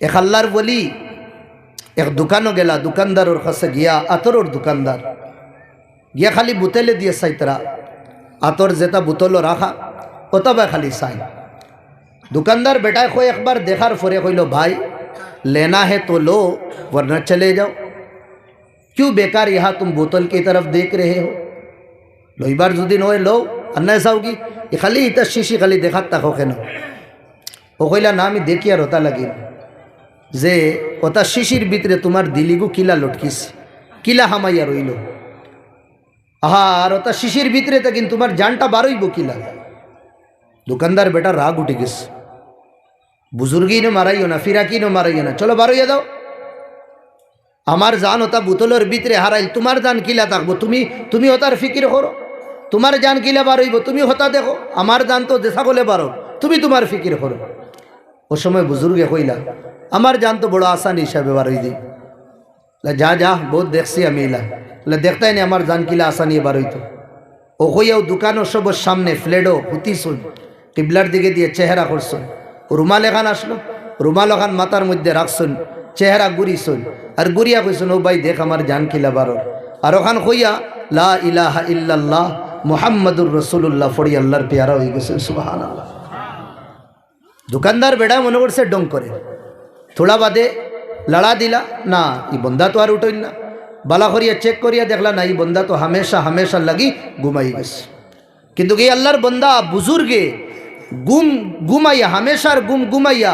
এক আল্লাহর বলি এক দোকানও গেলা, দোকানদারের কাছে গিয়া, আতরের দোকানদার গিয়া খালি বুতলে দিয়ে চাইতরা, আতর যেটা বুতলও রাখা ওতবা খালি চাই। दुकानदार बेटा को एक बार देखार फरे कोई लो भाई लेना है तो लो वरना चले जाओ, क्यों बेकार यहाँ तुम बोतल की तरफ देख रहे हो, लो एक बार जो दिन हो लो अन्ना ऐसा होगी ये खाली इतना शीशी खाली देखा तक हो ना वो कोईला नाम ही देखिए रोता लगी जे ओता शिशिर भीतरे तुम्हार दिलिगु किला लटकिस किला हामाइया रইল আর ওটা শিশির ভিতরে তো কিন্তু তোমার জানটা বারইব কিলা। দোকানদার বেটা রাগ উঠে গেছে, বুজুর্গি নো মারাইও না, ফিরাকি নো মারাইও না, চলো বারইয়া দাও। আমার জান ওটা বোতলের ভিতরে হারাইল, তোমার জান কিলা থাকবো, তুমি ওটার ফিকির করো, তোমার জান কিলা বারইব তুমি হতা দেখো, আমার জান তো দেখা বলে বারো, তুমি তোমার ফিকির করো। ও সময় বুজুর্গে কইলা আমার জান তো বড় আসান হিসাবে বারই দিই, যা যা বহুত দেখছি আমি ইলা দেখতাই না আমার জান কিলা আসানি এবার হইতো। ও হইয়াও দোকানও সবর সামনে ফ্লেডো হুতিছুন কিবলার দিকে দিয়ে চেহারা করছুন, রুমাল এখান আসলো, রুমাল ওখান মাথার মধ্যে রাখছুন, চেহারা গুড়িছুন আর গুড়িয়া কইছুন ও ভাই দেখ আমার জান কিলা বারোর। আর ওখান হইয়া লা ইলাহা ইল্লাল্লাহ মুহাম্মাদুর রাসূলুল্লাহ ফড়ি আল্লাহর পেয়ারা হয়ে গেছে সুবহানাল্লাহ। দোকানদার বেড়া মনে করছে ডং করে, থোড়া বাদে লড়া দিলা না এই বন্দা তো আর উঠোই না, বালা করিয়া চেক করিয়া দেখলা না এই বন্দা তো হামেশা হামেশা লাগি ঘুমাই গেছে। কিন্তু এই আল্লাহর বন্দা বুজুর্গে ঘুমাইয়া হামেশার ঘুমাইয়া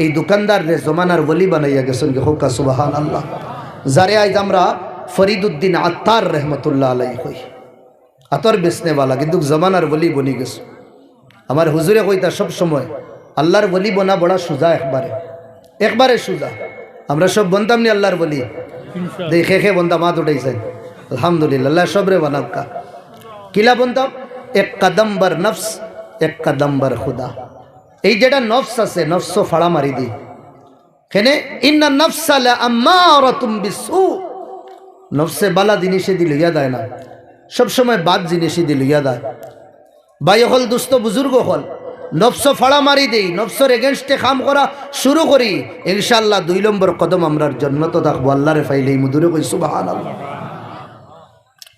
এই দোকানদার রে জমানার ওলি বানাইয়া গেছেন হোকা সুবহানাল্লাহ। যারে আজ আমরা ফরিদুদ্দিন আত্তার রহমতুল্লাহ আলাইহি কই, আতর বেচনেওয়ালা কিন্তু জমানার ওলি বনি গেছে। আমার হুজুরে কইতা সব সময় আল্লাহর ওলি বনা বড়া সুজা, একবারে সুজা। আমরা সব বনতাম নি আল্লাহর বলি, দেখে খে বনতাম হাত উঠাইছে আলহামদুলিল্লাহ, আল্লাহ সবরে বানাবকা। কিলা বনতাম এক কদম বার নফস এক কদম বার খুদা। এই যেটা নফস আছে নফস ফাড়া মারি দি কেনে ইন্না নফসা লাআম্মারাতুম বিসু, নফসে বালা জিনিসে দি লইয়া দেয় না, সব সময় বাদ জিনিসে দি লইয়া দেয়। ভাই হল দুস্থ বুজুর্গ হল নফস ফাড়া মারি দেই, নফসের এগেনস্টে কাম করা শুরু করি, ইনশাআল্লাহ 2 নম্বর কদম আমরার জান্নাত থাকবো আল্লাহরে ফাইলেই মুদুরে কই সুবহানাল্লাহ।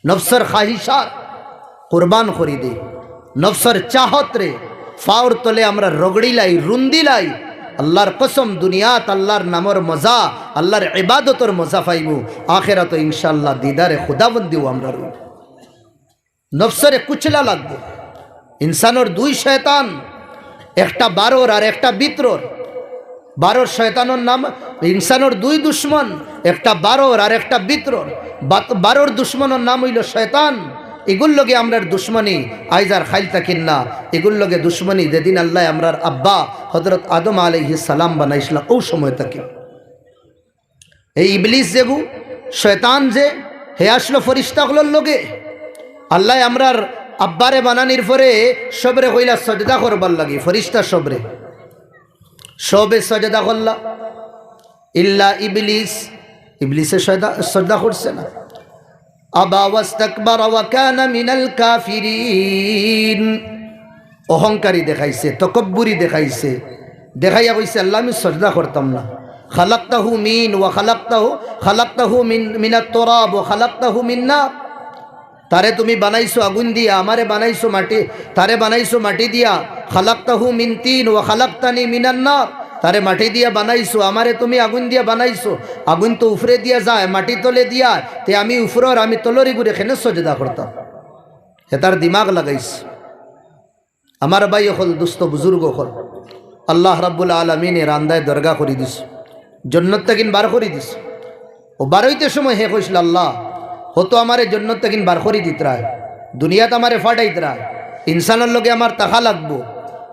নফসের খাহিশাত কুরবান করি দেই, নফসের চাহত রে ফাওর তলে আমরা রগড়িলাই রুন্দিলাই, আল্লাহর কসম দুনিয়াত আল্লাহর নামর মজা আল্লাহর ইবাদতর মজা পাইবো, আখিরাত ইনশাআল্লাহ দিদারে খুদাবন্দিও আমরা রই। নফসরে কুচলা লাগবে। ইনসানের 2 শয়তান, একটা বারোর আর একটা বিত্রর। বারোর শয়তানোর নাম ইনসানোর 2 দুশ্মন, একটা বারোর আর একটা বিত্রর। বারোর দুশ্মনের নাম হইল শয়তান। এগুর লগে আমরার দুশ্মনী আইজার খাইল তাকিন না, এগুর লগে দুশ্মনী যেদিন আল্লাহ আমরার আব্বা হযরত আদম আলাইহিস সালাম বানাইছিল ও সময় তাকে এই ইবলিস যেগু শয়তান যে হে আসলো ফেরেশতাগুলোর লগে, আল্লাহ আমরার আব্বারে বানানির পরে সবরে কইলা সজদা করবার লাগি, ফেরেশতা সবে সজদা করলা ইল্লা ইবলিস, ইবলিসে সজদা করছে না। আবা ওয়াস্তাকবার ওয়া কানা মিনাল কাফিরিন, অহংকারী দেখাইছে, তকব্বুরি দেখাইছে, দেখাইয়া কইছে আল্লাহ আমি সজদা করতাম না। খালাকতাহু মিন ওয়া খালাকতাহু মিনাত তুরাব ওয়া খালাকতাহু মিন নার, তারে তুমি বানাইছো আগুন দিয়া, আমারে বানাইছো মাটি, তারে বানাইছো মাটি দিয়া। খালাকতাহু মিন তিন ওয়া খালাকতানি মিনান নার, তারে মাটি দিয়া বানাইছো, আমারে তুমি আগুন দিয়া বানাইছো। আগুন তো উফরে দিয়া যায়, মাটি তলে দিয়া, তে আমি উফরর আমি তলরি ঘুরে খেনে সজদা করতাম। হে তার দিমাগ লাগাইছে। আমার ভাই হল দুস্থ বুজুর্গ হল আল্লাহ রাব্বুল আলামিন রান্দায় দরগা করে দিস, জন্নত তাকিন বার করে দিস। ও বারইতে সময় হে কইছিল আল্লাহ হতো আমারে জন্নত তাকিন বার করে দিত রায়, দুনিয়াত আমারে ফাটাইত রায়, ইনসানের লগে আমার তাহা লাগবো,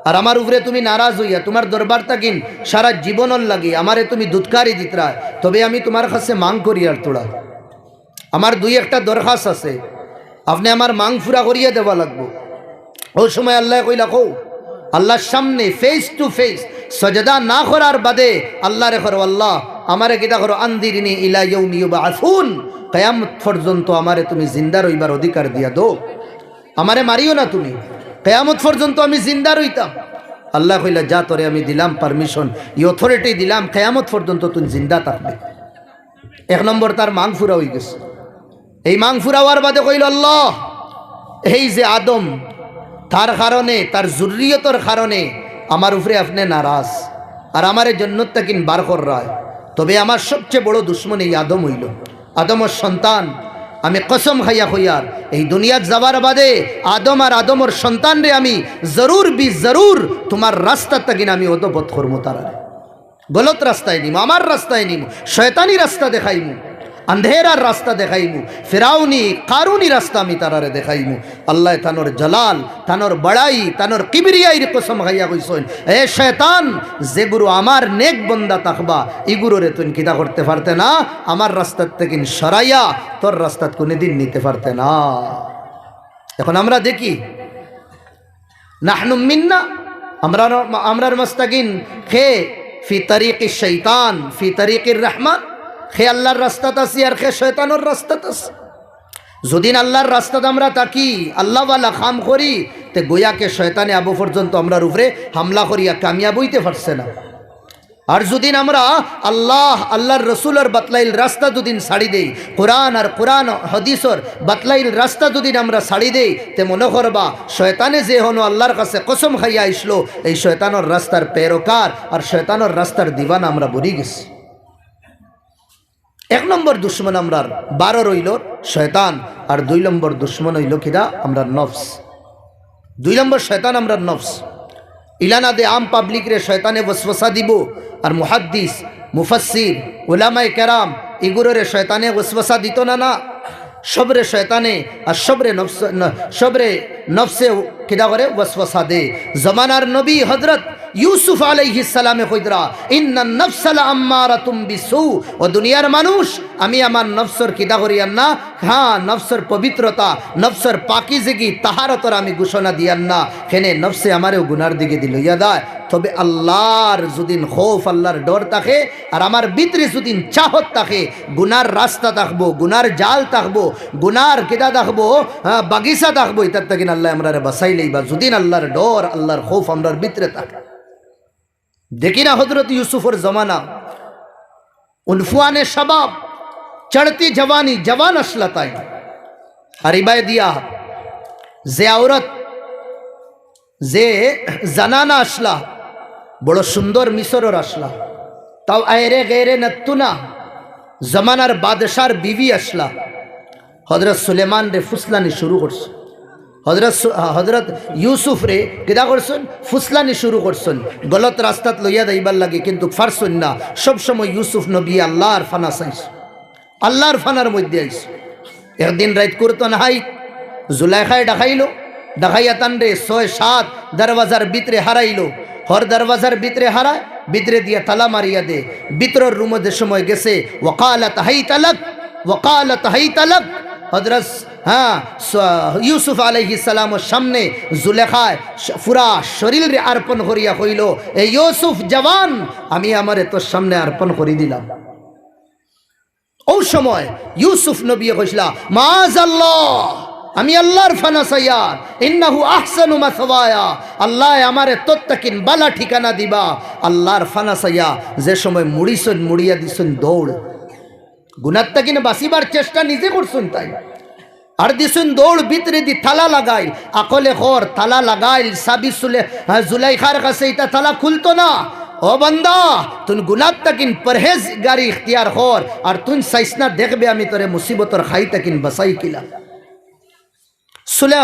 আর আমার উপরে তুমি নারাজ হইয়া তোমার দরবার তাকিন সারা জীবনের লাগি আমারে তুমি দুধকারি দিত রায়, তবে আমি তোমার কাছে মাং করি। আর তোরা আমার 2-1টা দরখাস্ত আছে, আপনি আমার মাং ফুরা করিয়া দেওয়া লাগবো। ওই সময় আল্লাহ কইলা কও আল্লাহর সামনে ফেস টু ফেস সজদা না করার বাদে আল্লাহরে করো আল্লাহ আমারে কিতা করো আনদিরনি ইলা ইয়াউমি ইউবাসুন, কিয়ামত পর্যন্ত আমারে তুমি জিন্দা রইবার অধিকার দিয়া দো, আমারে মারিও না তুমি, কিয়ামত পর্যন্ত আমি জিন্দা রইতাম। আল্লাহ কইলা যা তোরে আমি দিলাম পারমিশন, এই অথরিটি দিলাম, কিয়ামত পর্যন্ত তুই জিন্দা থাকবে। 1 নম্বর তার মাং ফুরা হয়ে গেছে। এই মাং ফুরা হওয়ার বাদে কইল আল্লাহ, এই যে আদম, তার কারণে, তার জুরিয়তর কারণে আমার উপরে আপনি নারাজ, আর আমার জন্নত তাকিন বার কর রায়। তবে আমার সবচেয়ে বড় দুশ্মন এই আদম হইল, আদমর সন্তান। আমি কসম খাইয়া হইয়ার এই দুনিয়াত যাবার বাদে আদম আর আদমর সন্তান রে আমি জরুর বি জরুর তোমার রাস্তা তাকিন আমি অদবত করবো, তারা গলত রাস্তায় নিমু, আমার রাস্তায় নিমু, শয়তানি রাস্তা দেখাইমু, আন্ধেরার রাস্তা দেখাইমু, ফেরাউনি কারুনি রাস্তা আমি তারারে দেখাইমু। আল্লাহ তানোর জালাল, তানোর বড়াই, তানোর কিবরিয়াইর কসম খাইয়া কইছেন, এ শয়তান, যে গুরু আমার নেক বন্দা তাকবা ই গুরুরে তুই কিতা করতে পারতে না, আমার রাস্তার থেকে সরাইয়া তোর রাস্তাত কোনোদিন নিতে পারতে না। এখন আমরা দেখি নাহনু মিন্না, আমরার মাস্তাকিন খে ফি তরিকি শৈতান ফি তরিকির রহমান, খে আল্লাহর রাস্তাত আছি আর খে শয়তানোর রাস্তাত আছে। যদিন আল্লাহর রাস্তাতে আমরা তাকি আল্লাহওয়ালা খাম করি, তে গোয়াকে শয়তানে আবু পর্যন্ত আমরার উপরে হামলা করিয়া কামিয়াব হইতে পারছে না। আর যদিন আমরা আল্লাহর রসুলের বাতলাইল রাস্তা যদিন ছাড়ি দেই, কোরআন আর কোরআন হাদিসর বাতলাইল রাস্তা যদিন আমরা ছাড়ি দেই, তে মনে করবা শয়তানে যে হনো আল্লাহর কাছে কসম খাইয়া আইসলো, এই শয়তানোর রাস্তার পেরোকার আর শয়তানোর রাস্তার দিবানা আমরা বলি গেছি। 1 নম্বর দুশ্মন আমরার 12 রইল শয়তান, আর 2 নম্বর দুশ্মন হইল কিরা আমরা নফস। 2 নম্বর শয়তান আমরা নফস। ইলানা দে আম পাবলিক রে শয়তানে ওয়াসওয়াসা দিব, আর মুহাদ্দিস মুফাসসির উলামায়ে কেরাম এগুলোরে শয়তানে ওয়াসওয়াসা দিত না, সবরে শয়তানে আর সবরে নফসে কিদা করে ওয়াসওয়াসা দে। জমানার নবী হযরত ইউসুফ আলাইহিস সালামে কইদরা ইন্নান নাফসা লাআম্মারাতুম বিসু, ও দুনিয়ার মানুষ, আমি আমার নফসর কিদা করিয়ান না, হ্যাঁ নফসর পবিত্রতা, নফসর পাকিজগি তাহারতর আমি ঘোষণা দিয়ান না, কেনে নফসে আমারেও গুনার দিকে দিল ইয়াদায়। তবে আল্লাহর যদিন খৌফ, আল্লাহর ডর থাকে, আর আমার ভিতরে যদিন চাহত থাকে, গুনার রাস্তা থাকবো, গুনার জাল থাকবো, গুনার কিদা থাকবো, বাগিচা থাকবো, এটার তাকিন আল্লাহ আমরা বাসাইলেই বা যদিন আল্লাহর ডর, আল্লাহর খৌফ আমরার ভিতরে থাকে। দেখি না হযরত ইউসুফের জমানা, উনফুয়ানে শাবাব, চড়তি জওয়ানি, জওয়ান আসলা তাই, আর ইবাই দিয়া যে আওরত, যে জানানা আসলা, বড় সুন্দর মিশরের আসলা, তাও আয়রে গেরে নতুনা জমানার বাদশার বিবি আসলা, হযরত সুলেমান রে ফুসলানি শুরু করছে। হযরত ইউসুফ রে কিদা করছেন, ফুসলানি শুরু করছেন, গলত রাস্তাত লইয়া যাইবার লাগে, কিন্তু পারছেন না। সবসময় ইউসুফ নবী আল্লাহর ফানা চাইছে, আল্লাহর ফানার মধ্যে আইছে। একদিন রাইত করতো না হাই জুলাইখায় ডাকাইলো, ডাকাইয়া তান রে 6-7 দরওয়াজার ভিতরে হারাইলো। হর দরওয়াজার ভিতরে হারায়, ভিতরে দিয়া তালা মারিয়া দে। ভিতরের রুমে যে সময় গেছে, ওয়াকালাত হাইতালাক, ওয়াকালাত হাইতালাক, হযরত ইউসুফ আলাইহিস সালামের সামনে জুলেখায় পুরা শরীর রে অর্পণ করিয়া কইল, এ ইউসুফ জওয়ান, আমি আমারে তোর সামনে অর্পণ করে দিলাম। ওই সময় ইউসুফ নবী কইসলা, মাআযাল্লাহ, আমি আল্লাহর ফানা সাইয়ার, ইন্নাহু আহসানু মাসওয়ায়া, আল্লাহ আমারে তত্তাকিন বালা ঠিকানা দিবা। আল্লাহর ফানা সাইয়া যে সময় মুড়িছন, মুড়িয়া দিছন দৌড়, গুনার তাকিন বাঁচিবার চেষ্টা নিজে করছুন তাই, আর দিছুন দৌড়, ভিতরে দি তালা লাগাইল, আকলে খর তালা লাগাইল, সাবি জুলাইখার কাছে এটা তালা খুলতো না। ও বান্দা, তুই গুনার তাকিন পরহেজ গাড়ি ইখতিয়ার কর, আর তুই সাইসনা দেখবে আমি তোরে মুসিবতর খাই তাকিন বাসাই কিলা।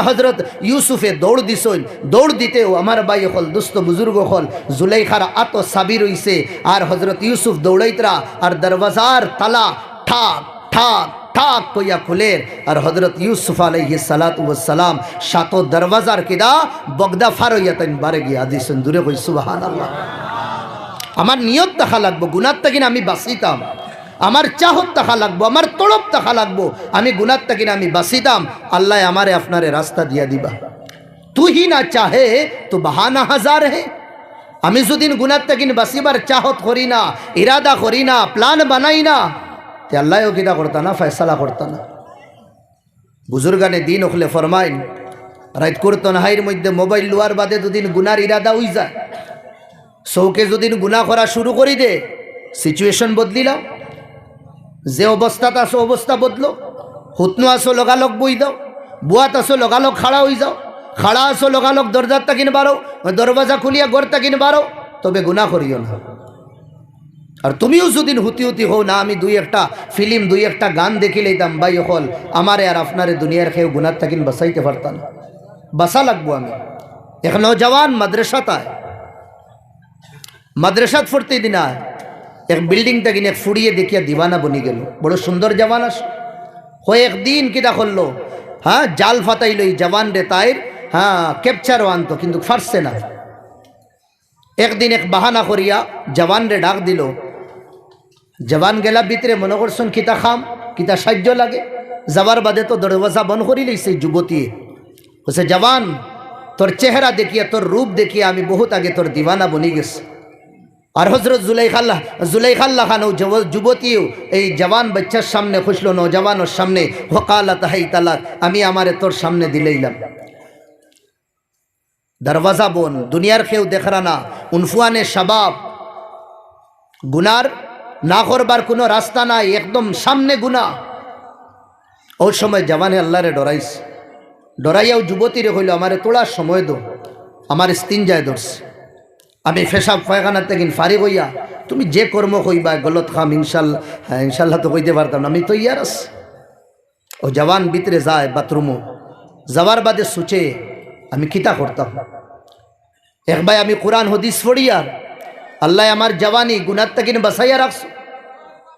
হযরত ইউসুফে দৌড় দিছইন, দৌড় দিতেও আমার ভাই হল, দুস্থ বুজুর্গ হল, জুলাইখার আত সাবির হইছে, আর হযরত ইউসুফ দৌড়াইতরা, আর দরওয়াজার তালা ঠাক ঠাক ঠাক কইয়া খুলের, আর হযরত ইউসুফ আলাইহিস সালাতু ওয়াস সালাম সাত দরওয়াজার কিদা বগদা ফার হইয়া তাই বারে গিয়া দিছেন। দূরে কই সুবহানাল্লাহ। আমার নিয়ত দেখা লাগবো, গুনার তাকিন আমি বাঁচিতাম, আমার চাহত থাকা লাগবো, আমার তড়প থাকা লাগবো, আমি গুনার তাকিন আমি বাঁচিতাম। আল্লাহ আমারে আপনারে রাস্তা দিয়া দিবা। তুই হি না চাহে তো বাহানা হাজার হে। আমি যদিন গুনার তাকিন বাঁচিবার চাহত করি না, ইরাদা করি না, প্ল্যান বানাই না, তে আল্লাহও কিনা করতা না, ফয়সালা করতা না। বুজুর্গানে দিন ওখলে ফরমাইন, রাইত করতন হাইয়ের মধ্যে মোবাইল লোয়ার বাদে দুদিন গুনার ইরাদা হয়ে যায়, চৌকে যদিন গুনাহ করা শুরু করি দে, সিচুয়েশন বদলিলাও, যে অবস্থাত আসো অবস্থা বদলো, হুতনু আসো লগালগ বই দাও, বুয়াত আসো লগালগ খাড়া হয়ে যাও, খাড়া আসো লগালগ দরজার তাকিন বারো, দরওয়াজা খুলিয়া গড় তাকিন বারো, তবে গুনাহ করিও না। আর তুমিও যদিন হুতি হুতি হও না, আমি দুই একটা ফিল্ম দুই একটা গান দেখি লইতাম, ভাই হল আমারে আর আপনারে দুনিয়ার খেয়ে গুনার তাকিন বাঁচাইতে পারতাম, বাঁচা লাগবো আমি। এক নৌজওয়ান মাদ্রাসাত আয়, মাদ্রাসাত পড়তে দিন আয়, এক বিল্ডিং তাকিন এক ফুড়িয়ে দেখিয়া দিওয়ানা বনি গেল, বড় সুন্দর জওয়ান আস হয়ে একদিন কিটা করলো, হ্যাঁ জাল ফাতাইল এই জওয়ান রে তাইর, হ্যাঁ ক্যাপচারও আনতো কিন্তু ফারছে না। একদিন এক বাহানা করিয়া জওয়ান রে ডাক দিল, জওয়ান গেলা ভিতরে, মনে করছেন কিতা খাম কিতা সাহায্য লাগে, যাবার বাদে তো দরওয়াজা বন্ধ করি লইছে যুবতী, বলছে জওয়ান তোর চেহারা দেখিয়া তোর রূপ দেখিয়া আমি বহুত আগে তোর দিওয়ানা বনি গেছে। আর হজরত জুলাইখাল্লাহ খান যুবতীও এই জওয়ান বাচ্চার সামনে খুশলো, নৌজওয়ানোর সামনে, ওকালাত হাই তালাক, আমি আমারে তোর সামনে দিলেইলাম, দরওয়াজা বোন, দুনিয়ার কেউ দেখরা না, উনফুয়ানে শাবাব, গুনার না করবার কোনো রাস্তা নাই, একদম সামনে গুনাহ। ওই সময় জওয়ানে আল্লাহরে ডরাইছে, ডরাইয়াও যুবতীরে হইল আমারে তোড়া সময় দো, আমার স্তিনজায় ধরছে, আমি ফেসাব পায়খানার থেকে ফারিগ হইয়া তুমি যে কর্ম কইবা গলত খাম ইনশাল্লাহ, হ্যাঁ ইনশাল্লাহ তো কইতে পারতাম না, আমি তো ইয়ার আস। ও জওয়ান ভিতরে যায় বাথরুমও, যাওয়ার বাদে সুচে আমি কিতা করতাম, এক ভাই আমি কোরআন হদিস পড়িয়ার আল্লাহ আমার জওয়ানি গুনার তাকিন বাসাইয়া রাখছো,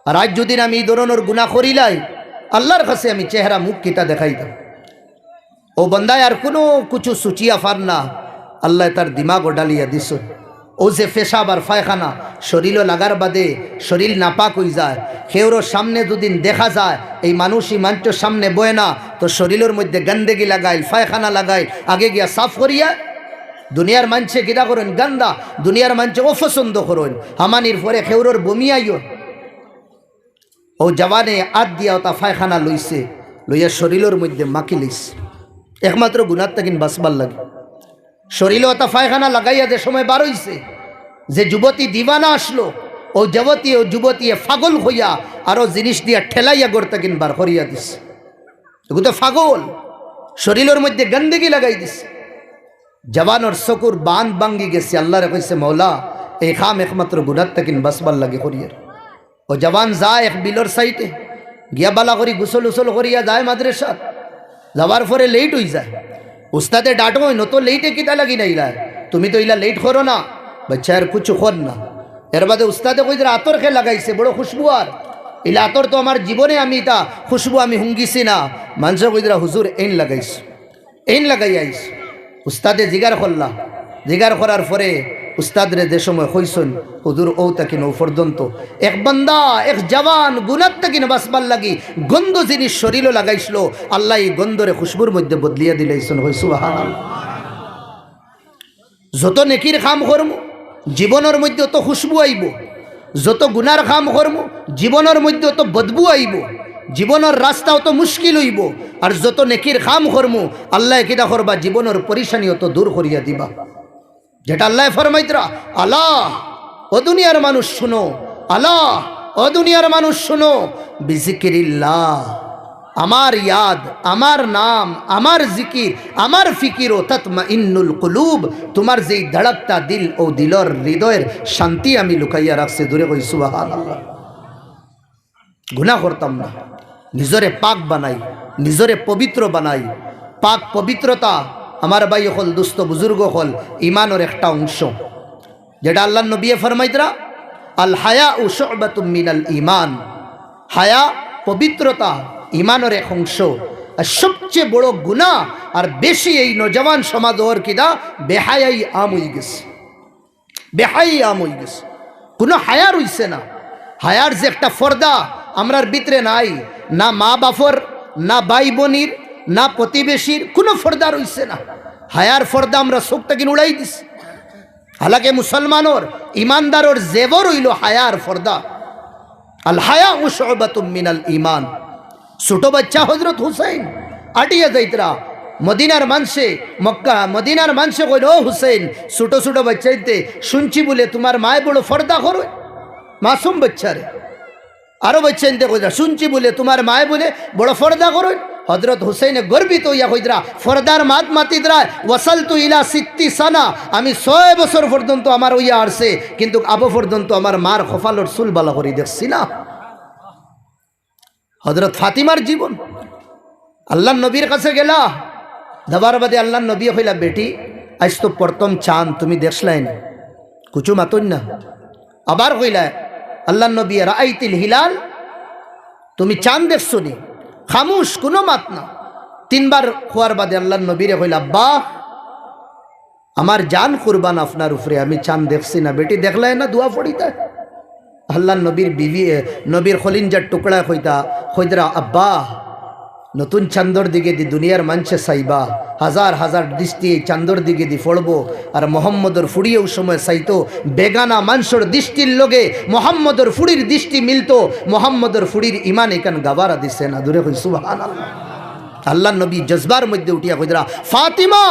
আর আজ যদি আমি এই ধরনের গুনাহ করিলাই আল্লাহর কাছে আমি চেহারা মুখ কিতা দেখাইতাম। ও বন্দায় আর কোনো কিছু সুচিয়া ফার না, আল্লাহ তার দিমাগ ডালিয়া দিস। ও যে পেশাব আর পায়খানা শরীরও লাগার বাদে শরীর নাপাক হয়ে যায়, কেউর সামনে দুদিন দেখা যায় এই মানুষই মানুষের সামনে বয় না, তো শরীরের মধ্যে গন্দেগি লাগাইল, পায়খানা লাগাইল, আগে গিয়া সাফ করিয়া দুনিয়ার মানুষে গিরা করেন গান্দা, দুনিয়ার মানুষে অপছন্দ করেন, হামানির পরে কেউর বমি আইও। ও জওয়ানে আদ দিয়া তা পায়খানা লইছে, লইয়া শরীরের মধ্যে মাকি লইছে, একমাত্র গুনার তাকিন বাঁচবার লাগে। শরীরে তা পায়খানা লাগাইয়া যে সময় বার হইছে, যে যুবতী দিওয়ানা আসলো, ও যুবতী ফাগল হইয়া আরো জিনিস দিয়া ঠেলাইয়া গড়তা কিন বার করিয়া দিছে, এগুলো তো ফাগল, শরীরের মধ্যে গন্দেগি লাগাই দিছে। জওয়ানোর চকুর বান ভাঙ্গি গেছে, আল্লাহরে কইছে মৌলা এই খাম একমাত্র গুনার তাকিন বাঁচবার লাগে করিয়ার। ও জওয়ান যায় এক বিলর সাইটে গিয়া বালা করি গুসল উসল করিয়া যায় মাদ্রাসা, যাওয়ার পরে লেট হয়ে যায়, উস্তাদে ডাঁটো নত লেটে কিতা লাগি না ইলা, তুমি তো ইলা লেট করো না, বাচ্চা আর কিছু কর না। এর বাদে উস্তাদে কই আতর খে লাগাইছে বড় খুশবু, আর ইলা আতর তো আমার জীবনে আমি তা খুশবু আমি হুঙ্গিছি না, মানুষ কই হুজুর এইন লাগাইছে, এইন লাগাই আইস। উস্তাদে জিগার করলা, জিগার করার পরে উস্তাদরে যে সময় হইসন হুজুর ও তাকিন ও পর্যন্ত এক বান্দা এক জওয়ান গুনার তাকিন বাঁচবার লাগি গন্ধ জিনিস শরীরও লাগাইছিল, আল্লাহ এই গন্ধরে খুশবুর মধ্যে বদলিয়া দিলাইছেন, হই সুবহানাল্লাহ। যত নেকির কাম করম জীবনের মধ্যে তো খুশবু আইব, যত গুনার কাম করম জীবনের মধ্যে তো বদবু আইব, জীবনের রাস্তাও তো মুশকিল হইব, আর যত নেকির কাম করম আল্লাহ কিনা করবা জীবনের পরিশানিও তো দূর করিয়া দিবা। যেটা আল্লাহ ফরমাইতরা, আল্লাহ ও দুনিয়ার মানুষ শুনো, আল্লাহ ও দুনিয়ার মানুষ শুনো, বিজিকিরিল্লাহ, আমার ইয়াদ, আমার নাম, আমার জিকির, আমার ফিকির ও তাতমাইন্নুল কুলুব, তোমার যেই ধড়কতা দিল ও দিলর হৃদয়ের শান্তি আমি লুকাইয়া রাখছি। দূরে কই সুবহানাল্লাহ। গুনাহ করতাম না, নিজরে পাক বানাই, নিজরে পবিত্র বানাই। পাক পবিত্রতা আমার ভাই হল দুস্থ বুজুর্গ হল ইমানের একটা অংশ, যেটা আল্লাহ নবী ফরমাইতরা আল হায়া উ শুবাতুম মিনাল ঈমান, হায়া পবিত্রতা ইমানের এক অংশ। আর সবচেয়ে বড় গুনাহ আর বেশি এই নওজওয়ান সমাজ ওর কিনা বেহায়াই আম হয়ে গেছে, বেহাই আম হয়ে গেছে, কোনো হায়া রইছে না। হায়ার যে একটা ফর্দা আমরার ভিতরে নাই, না মা বাপর, না ভাই বোনির, না প্রতিবেশীর, কোনো ফর্দা রইছে না। হায়ার ফর্দা আমরা চোখটা কিনে উড়াই দিছি। হালাকে মুসলমানোর ইমানদারোর জেবর হইল হায়ার ফর্দা। আল হায়া উ শুবাতুম মিনাল ঈমান। ছোট বাচ্চা হযরত হুসাইন আটিয়া যাইতরা মদিনার মানুষে মক্কা মদিনার মানুষে কইল ও হুসেন ছোটো ছোটো বাচ্চাইতে শুনছি বলে তোমার মায় বড় ফর্দা করো মাসুম বাচ্চারে আরো বাচ্চাইতে কইরা শুনছি বলে তোমার মায় বলে বড় ফর্দা করো হজরত হুসেনে গর্বিত হইয়া কইরা ফর্দার মাত মাতিদরা ওয়াসাল তু ইলা সিত্তি সানা আমি 6 বছর পর্যন্ত আমার হইয়া আসছে কিন্তু আবু পর্যন্ত আমার মার কপালর চুল বালা করে দেখছি না। হজরত ফাতিমার জীবন আল্লাহ নবীর কাছে গেলা দাবার বাদে আল্লাহ নবী হইলা বেটি আজ তো প্রথম চাঁদ তুমি দেখলাই না কুচু মাতন না আবার কইলা আল্লাহ নবী রাআইতিল হিলাল তুমি চাঁদ দেখছো নি খামুশ কোনো মাত না। 3 বার খোয়ার বাদে আল্লাহ নবীরে কইলা আব্বা আমার জান কুরবান আপনার উপরে আমি চাঁদ দেখছি না বেটি দেখলাই না দোয়া পড়িতা আল্লাহ নবীর বিবি নবীর খলিঞ্জার টুকরা কইদরা আব্বা নতুন চান্দর দিকে দি দুনিয়ার মানুষে চাইবা হাজার হাজার দৃষ্টি চান্দর দিকে দি ফড়বো আর মোহাম্মদর ফুড়িয়েও সময় চাইতো বেগানা মানুষের দৃষ্টির লগে মোহাম্মদর ফুড়ির দৃষ্টি মিলতো মোহাম্মদর ফুড়ির ইমান এখান গাবারা দিছে না দূরে কই সুবহানাল্লাহ। আল্লাহ নবী জজবার মধ্যে উঠিয়া কইরা ফাতিমা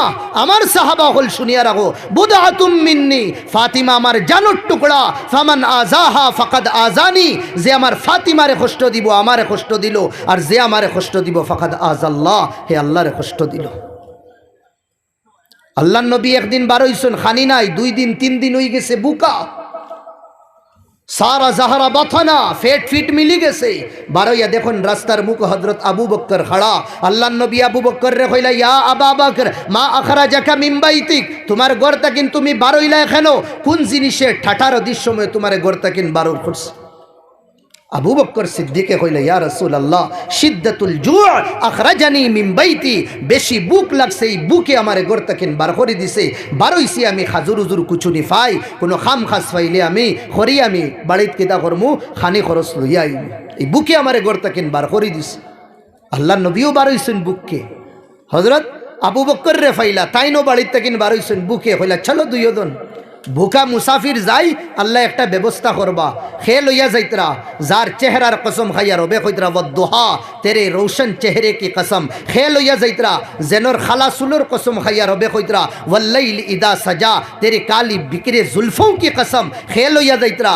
আমার সাহাবা হল শুনিয়া রাখো বুদআতুম মিন্নি ফাতিমা আমার জানুর টুকরা ফামান আযাহা ফাকাদ আযানি যে আমার ফাতিমারে কষ্ট দিব আমারে কষ্ট দিল আর যে আমারে কষ্ট দিব ফাকাদ আযাল্লাহ হে আল্লাহরে কষ্ট দিল। আল্লাহ নবী একদিন বারইছেন খানি নাই 2 দিন 3 দিন হয়ে গেছে বুকা সারা জাহারা বাথানা ফেট ফিট মিলি গেছে বারইয়া দেখুন রাস্তার মুখ হযরত আবু বকর খাড়া আল্লাহ নবী আবু বকর রে কইলা ইয়া আবু বকর মা আখরাজাকা মিন বাইতিক তোমার ঘর থেকে তুমি বারইলা কেন কোন জিনিসে ঠাটার দৃশ্যময় তোমার ঘর থেকে বারর করছে। আবু বকর সিদ্দিকে কইলা ইয়া রাসূলুল্লাহ শিদ্দাতুল জু' আখরাজানি মিন বাইতি বেশি বুক লাগছে এই বুকে আমারে ঘর থেকে বার করে দিছে বারইছি আমি খাজুর উজুর কুচুনি ফাই কোনো খাম খাস ফাইলে আমি খরি আমি বাড়িত কিতা করমু খানি খরচ লইয়া আইমু এই বুকে আমারে ঘর থেকে বার করে দিছে। আল্লাহ নবীও বারইছেন বুককে হযরত আবু বকর রে ফাইলা তাইনো বাড়িত থেকে বারইছেন বুকে কইলা চলো দুইজন ভুকা মুসাফির যাই আল্লাহ একটা ব্যবস্থা করবা খে লইয়া যাইতরা যার চেহারার কসম খাইয়া রবে কইতরা ওয়াদুহা তেরে রোশন চেহারে কি কসম খে লইয়া যাইতরা জেনর খালা সুলুর কসম খাইয়া রবে কইতরা ওয়াল্লাইল ইদা সাজা তেরে কালি বিকরে জুলফোं কি কসম খে লইয়া যাইতরা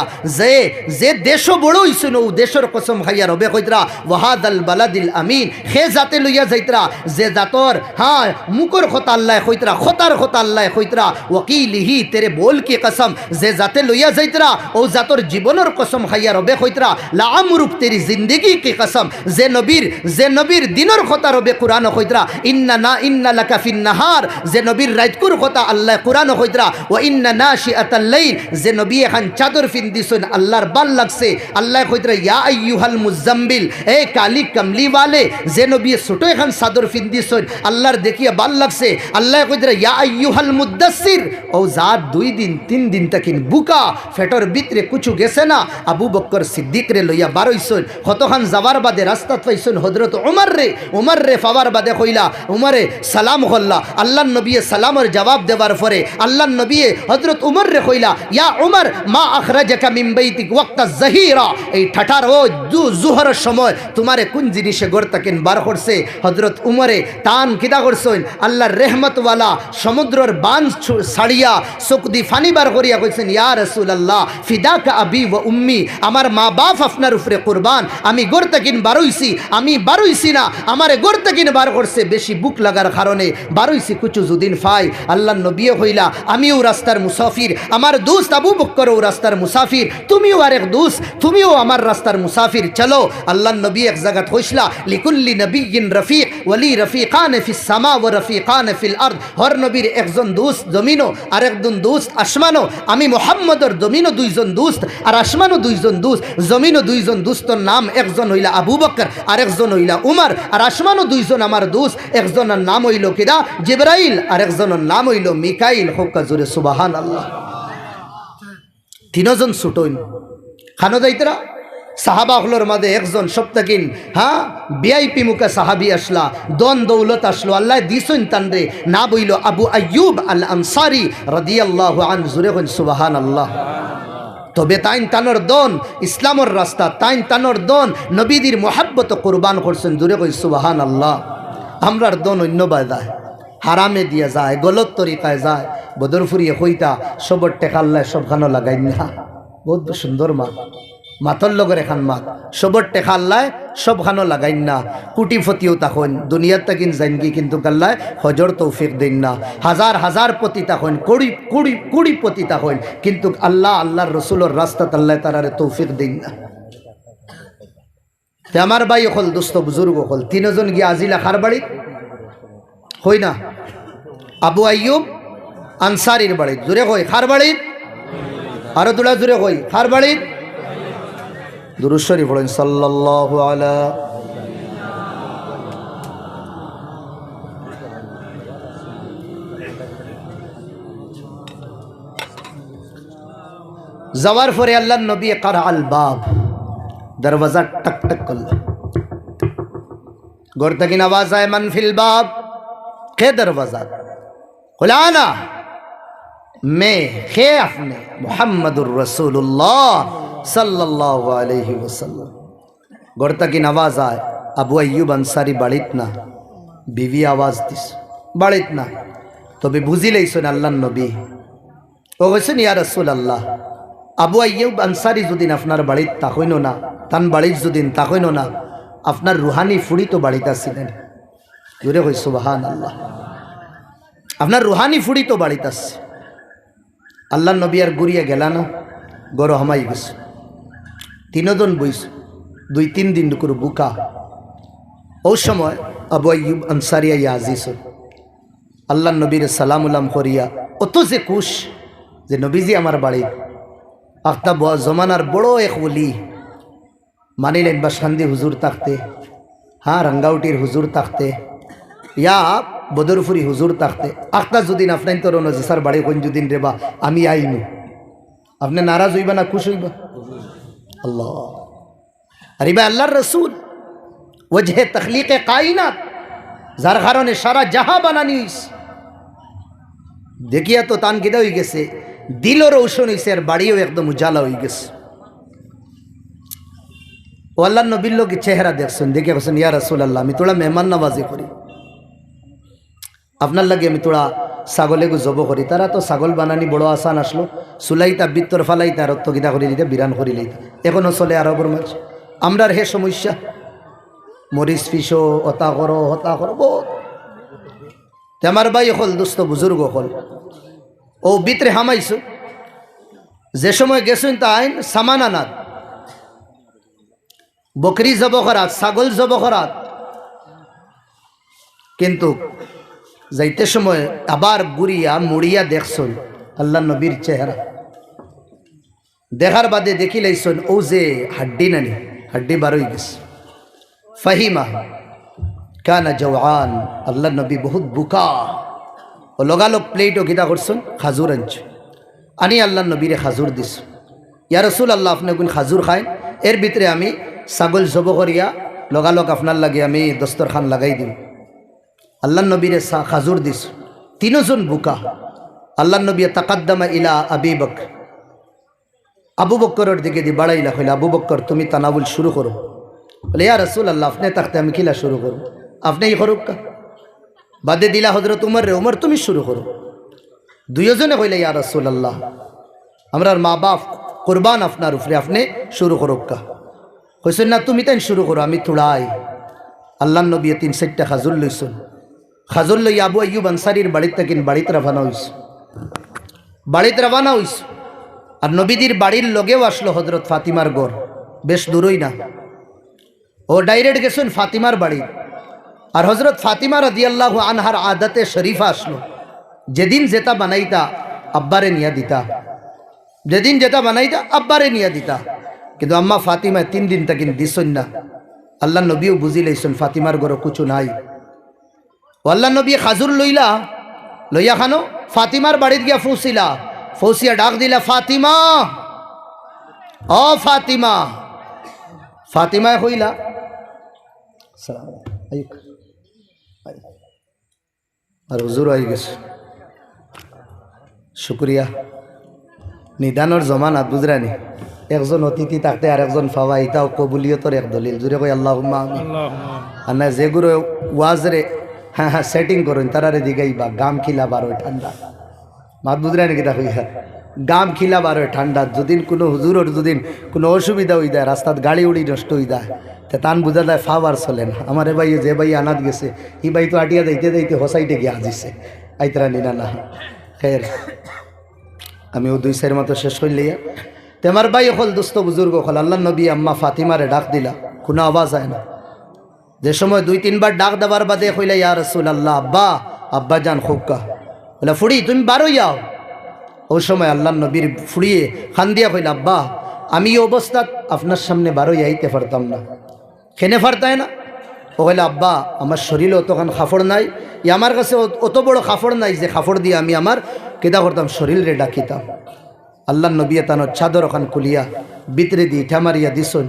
যে দেশ বড় হইছনো দেশর কসম খাইয়া রবে কইতরা ওয়াহাদাল বালাদিল আমিন খে জাতে লইয়া যাইতরা যে জাতর হ্যাঁ মুকর খতা আল্লাহ কইতরা খতার খতা আল্লাহ কইতরা ওয়াকিলিহি তেরে की कसम जे जाते लइया जाइतरा ओ जातर जीवनर कसम खाइया रबे खइतरा ला अमरुक तेरी जिंदगी की कसम जे नबीर दिनर खता रबे कुरान खइतरा इन्ना लका फिन नहार जे नबीर रातकुर खता अल्लाह कुरान खइतरा व इन्ना नाशिअताल लैल जे नबी खान चादर फिन दिसन अल्लाहर बाल लगसे अल्लाह खइतरा या अय्युहाल मुजम्मिल ए काली कमली वाले जे नबी छोटे खान चादर फिन दिसन अल्लाहर देखिए बाल लगसे अल्लाह खइतरा या अय्युहाल मुद्दस्सिर ओ जात 2 दिन 3 दिन तक बुका फेटर ভিতরে কিছু গেছে না আবু বকর সিদ্দিক রে লইয়া বারইছন কতখান যাবার বাদে রাস্তা পাইছন হযরত উমর রে পাওয়ার বাদে কইলা উমরে সালাম হল্লা আল্লাহর নবী সালামের জবাব দেবার পরে আল্লাহর নবী হযরত উমর রে কইলা ইয়া উমর মা আখরাজাকা মিন বাইতিক ওয়াক্ত আয-যাহিরা এই ঠাটার ও জোহরের সময় তোমারে কোন জিনিসে ঘর থেকে বার করছে হযরত উমরে তান কিদা করছন আল্লাহর রহমত ওয়ালা সমুদ্রের বাঁধ ছাড়িয়া চোখদি ফানি বার করিয়া কইছেন ইয়া রাসূলুল্লাহ ফিদাকা আবি ওয়া উম্মি আমার মা বাপ আপনার উপরে কুরবান আমি ঘর থেকে বারইছি না আমারে ঘর থেকে বার করছে বেশি বুক লাগার কারণে বারইছি কিছু যদিন ফাই আল্লাহর নবী কইলা আমিও রাস্তার মুসাফির আমার দোস্ত আবু বকরও রাস্তার মুসাফির তুমিও আরেক দোস্ত তুমিও আমার রাস্তার মুসাফির চলো আল্লাহর নবী এক জায়গা কইছলা লিকুল্লি নবিয়্যিন রফিক ওয়ালি রফিকান ফিস সামা ওয়া রফিকান ফিল আরদ হর নবীর একজন দোস্ত জমিনও আরেকজন দোস্ত আসমানও আমি মুহাম্মদর জমিনও 2 জন দোস্ত আর আসমানও 2 জন দোস্ত জমিনও 2 জন দোস্তর নাম একজন হইলা আবু বকর আরেকজন হইলা উমর আর আসমানও 2 জন আমার দোস্ত একজনের নাম হইল কিদা জিবরাইল আরেকজনের নাম হইল মিকাইল হোক জোরে সুবহানাল্লাহ। 3 জন ছুটইন খানো যাইতরা সাহাবা হলোর মাঝে একজন সপ্তাকিন হ্যাঁ ভিআইপি মুখা সাহাবি আসলা দন দৌলত আসলো আল্লাহ দিছেন তানরে না বইল আবু আইয়ুব আল আনসারি রাদিয়াল্লাহু আনহু জোরে কইন সুবহানাল্লাহ। তবে তাইন তানোর দন ইসলামের রাস্তা তাইন তানোর দন নবীদের মোহাব্বত কুরবান করছেন জোরে কইন সুবহানাল্লাহ। আমরার দন অন্য বায়দায় হারামে দিয়া যায়, গলত তরিকায় যায়, বদর ফুরিয়ে কইতা সবর টেকাল্লায় সবখানো লাগাই না। বহুত সুন্দর মা, মাথর লগর এখান মাত, সবর টেকাল্লায় সবখানো লাগাই না। কুটিপতিও তখন দুনিয়ার তাকিন জাইনগি, কিন্তু কাল্লায় হজর তৌফিক দিন না। হাজার হাজার পতি তখন কুড়িপতি তখন, কিন্তু আল্লাহর রসুলোর রাস্তা আল্লাহ তারারে তৌফিক দিন না। আমার ভাই হল দোস্ত বুজুর্গ হল তিনজন গিয়ে আজিলা খার বাড়ি হই না, আবু আইয়ুব আনসারির বাড়ি, জোরে কই খার বাড়ি, আরো দুলা জোরে কই খার বাড়ি। দুরূদ শরীফ পড়েন সাল্লাল্লাহু আলা। যাওয়ার পরে আল্লাহ নবী কারা আল বাব, দরওয়াজা টক টক করল। ঘর থেকে আওয়াজ আয়, মান ফিল বাব, কে দরওয়াজা খুলানা, মে কে আপনি, মুহাম্মদুর রাসূলুল্লাহ সাল্লাল্লাহু আলাইহি ওয়াসাল্লাম। ঘর থেকে আওয়াজ আয়, আবু আইয়ুব আনসারি বাড়িত না, বিবি আওয়াজ দিস বাড়িত না, তবে বুঝি লাইছেন আল্লাহর নবী। ও কইছেন ইয়া রাসূলুল্লাহ, আবু আইয়ুব আনসারি যদিন আপনার বাড়িত তাকইন না, তান বাড়ির যদিন তাকইন না, আপনার রুহানি ফুড়ি তো বাড়িতে আসছিলেন। জোরে কই সুবহানাল্লাহ, আপনার রুহানি ফুড়ি তো বাড়িতে আসছে। আল্লাহ নবী আর গুড়িয়ে গেলা না, গরো হামাই গেছে। তিনজন বইস, 2-3 দিন করে বুকা। ওই সময় আবু আইয়ুব আনসারি আইয়া আজিজ, আল্লাহ নবীর সালাম উলাম করিয়া অত যে খুশ যে নবীজি আমার বাড়ি। আখতা জমানার বড় এক ওলি মানিলেন, বা শান্তি হুজুর থাকতে, হ্যাঁ রাঙ্গাউটির হুজুর থাকতে, ইয়া বদরপুরি হুজুর থাকতে, আখতা যদিন আপনার তোর নজিসার বাড়ি কোন যদিন রেবা আমি আইনু, আপনি নারাজ হইবা না খুশ হইবা? আল্লাহ আরে ভাই, আল্লাহর রসুল ওজহে তখলিকে কায়নাত, যার কারণে সারা জাহা বানানি হইছে, দেখিয়া তো তান কিদা হয়ে গেছে, দিলও রৌশন হয়েছে আর বাড়িও একদম উজালা হয়ে গেছে। ও আল্লাহ নবীর লোক চেহারা দেখছেন, দেখে বলছেন ইয়া রাসূলুল্লাহ, আমি তোরা মেহমান নওয়াজি করি, আপনার লাগে আমি তোরা ছাগলে গো জব করি। তারা তো ছাগল বানানি বড় আসান আসলো, সুলাইতা বিত্তর ফালাইতা রত্ত গীতা করে দিতে বিরান করি লইতা, এখনো চলে আরবর মাঝ। আমরার হে সমস্যা, মরিচ পিসো হতা করো বহুত। আমার ভাই হল দোস্ত বুজুর্গ হল, ও ভিতরে হামাইছো, যে সময় গেছেন তা আইন সামান আনাত, বকরি জব করাত, ছাগল জব করাত, কিন্তু যাইতে সময় আবার গুড়িয়া মুড়িয়া দেখছন আল্লাহ নবীর চেহারা। দেখার বাদে দেখি লাইছন ও যে হাড্ডি নানি, হাড্ডি বারোই গেছে। ফাহিমা কানা জওয়ান, আল্লাহ নবী বহুত বুকা। ও লগালগ প্লেটও গীতা করছেন, খাজুর আনছ আনি আল্লাহ নবীরে খাজুর দিস। ইয়া রাসূলুল্লাহ, আপনি কোন খাজুর খায়? এর ভিতরে আমি ছাগল জব করিয়া লগালগ আপনার লাগে আমি দস্তরখান লাগাই দিম। আল্লাহ নবীরে খাজুর দিস। তিনজন বুকা। আল্লাহ নবী তাকাদ্দামা ইলা আবি বকর, আবু বকরের দিকে দি বাড়াইলা, হইলা আবু বকর তুমি তানাবুল শুরু করো। বলে ইয়া রাসূলুল্লাহ, আপনি থাকতে আমি কিলা শুরু করব? আপনি ই করুক কা। বাদে দিলা হযরত উমর রে, উমর তুমি শুরু করো। দুইজনে কইলা ইয়া রাসূলুল্লাহ, আমরার মা বাপ কুরবান আপনার উপরে, আপনি শুরু করুক কা। কইছেন না তুমি তাই শুরু করো, আমি থুড়াই। আল্লাহ নবী 3-4টা খাজুর লইছেন। খাজুর লই আবু আইয়ুব আনসারির বাড়িতে কিন বাড়িতে রওনা হইছে। বাড়িতে রওনা হইছে আর নবীদের বাড়ির লগেও আসলো হযরত ফাতিমার ঘর, বেশ দূরই না। ও ডাইরেক্ট গেছেন ফাতিমার বাড়ি। আর হযরত ফাতিমা রাদিয়াল্লাহু আনহার আদতে শরীফা আসলো, যেদিন যেটা বানাইতা আব্বারে নিয়া দিতা, যেদিন যেটা বানাইতা আব্বারে নিয়া দিতা। কিন্তু আম্মা ফাতিমা 3 দিন তাকিন দিছেন না। আল্লাহ নবীও বুঝি লাইছেন ফাতিমার ঘরে কিছু নাই। ও আল্লাহ নবী খাজুর লইয়া খানো ফাতিমার বাড়িত গিয়া ফৌসিলা, ফৌসিয়া ডাক দিলা ফাতিমা, ও ফাতিমা। ফাতিমায় হইলা আর হুজুর আই গেছে। শুক্রিয়া, নিদানোর জমানা বুঝরানি, একজন অতিথি থাকতে আর একজন ফাওয়া, এটাও কবুলিয়তর এক দলিল। জুড়ে কই আল্লাহুম্মা আমিন। আর না যেগুলো ওয়াজরে হ্যাঁ হ্যাঁ সেটিং করুন তারারে দিকেই বা গাম খিলা বারো ঠান্ডা মাত বুঝলেন নাকি দেখো ইহা গাম খিলা বারো ঠান্ডা যদিন কোনো হুজুরের যদিন কোনো অসুবিধা হয়ে যায় রাস্তাত গাড়ি উড়ি নষ্ট হয়ে যায় তা তান বুঝা যায় ফাওয়ার চলে না আমার এ ভাই যে ভাই আনাত গেছে ই ভাই তো আটিয়া যাইতে যাইতে হসাইটে গিয়ে আজিছে আইতরা নিনা না খের আমিও 2-4 মতো শেষ করলিয়া তো আমার ভাই হল দোস্ত বুজুর্গ হল আল্লাহ নবী আম্মা ফাতিমারে ডাক দিলা কোনো আওয়াজ হয় না যে সময় 2-3 বার ডাক দেওয়ার বাদে কইলা ইয়া রাসূলুল্লাহ আব্বা আব্বা জান খুবকা বলে ফুড়ি তুমি বারো যাও ওই সময় আল্লাহ নবীর ফুড়িয়ে খান দিয়া কইলা আব্বা আমি এই অবস্থাত আপনার সামনে বারো যাইতে পারতাম না খেনে পারতায় না ও কইলা আব্বা আমার শরীরে অতখান খাফড় নাই আমার কাছে অত বড় খাফড় নাই যে খাফড় দিয়ে আমি আমার কেদা করতাম শরীরে ডাকিতাম আল্লাহ নবী তানোর চাদর ওখান কুলিয়া ভিতরে দিয়ে ইঠা মারিয়া দিছুন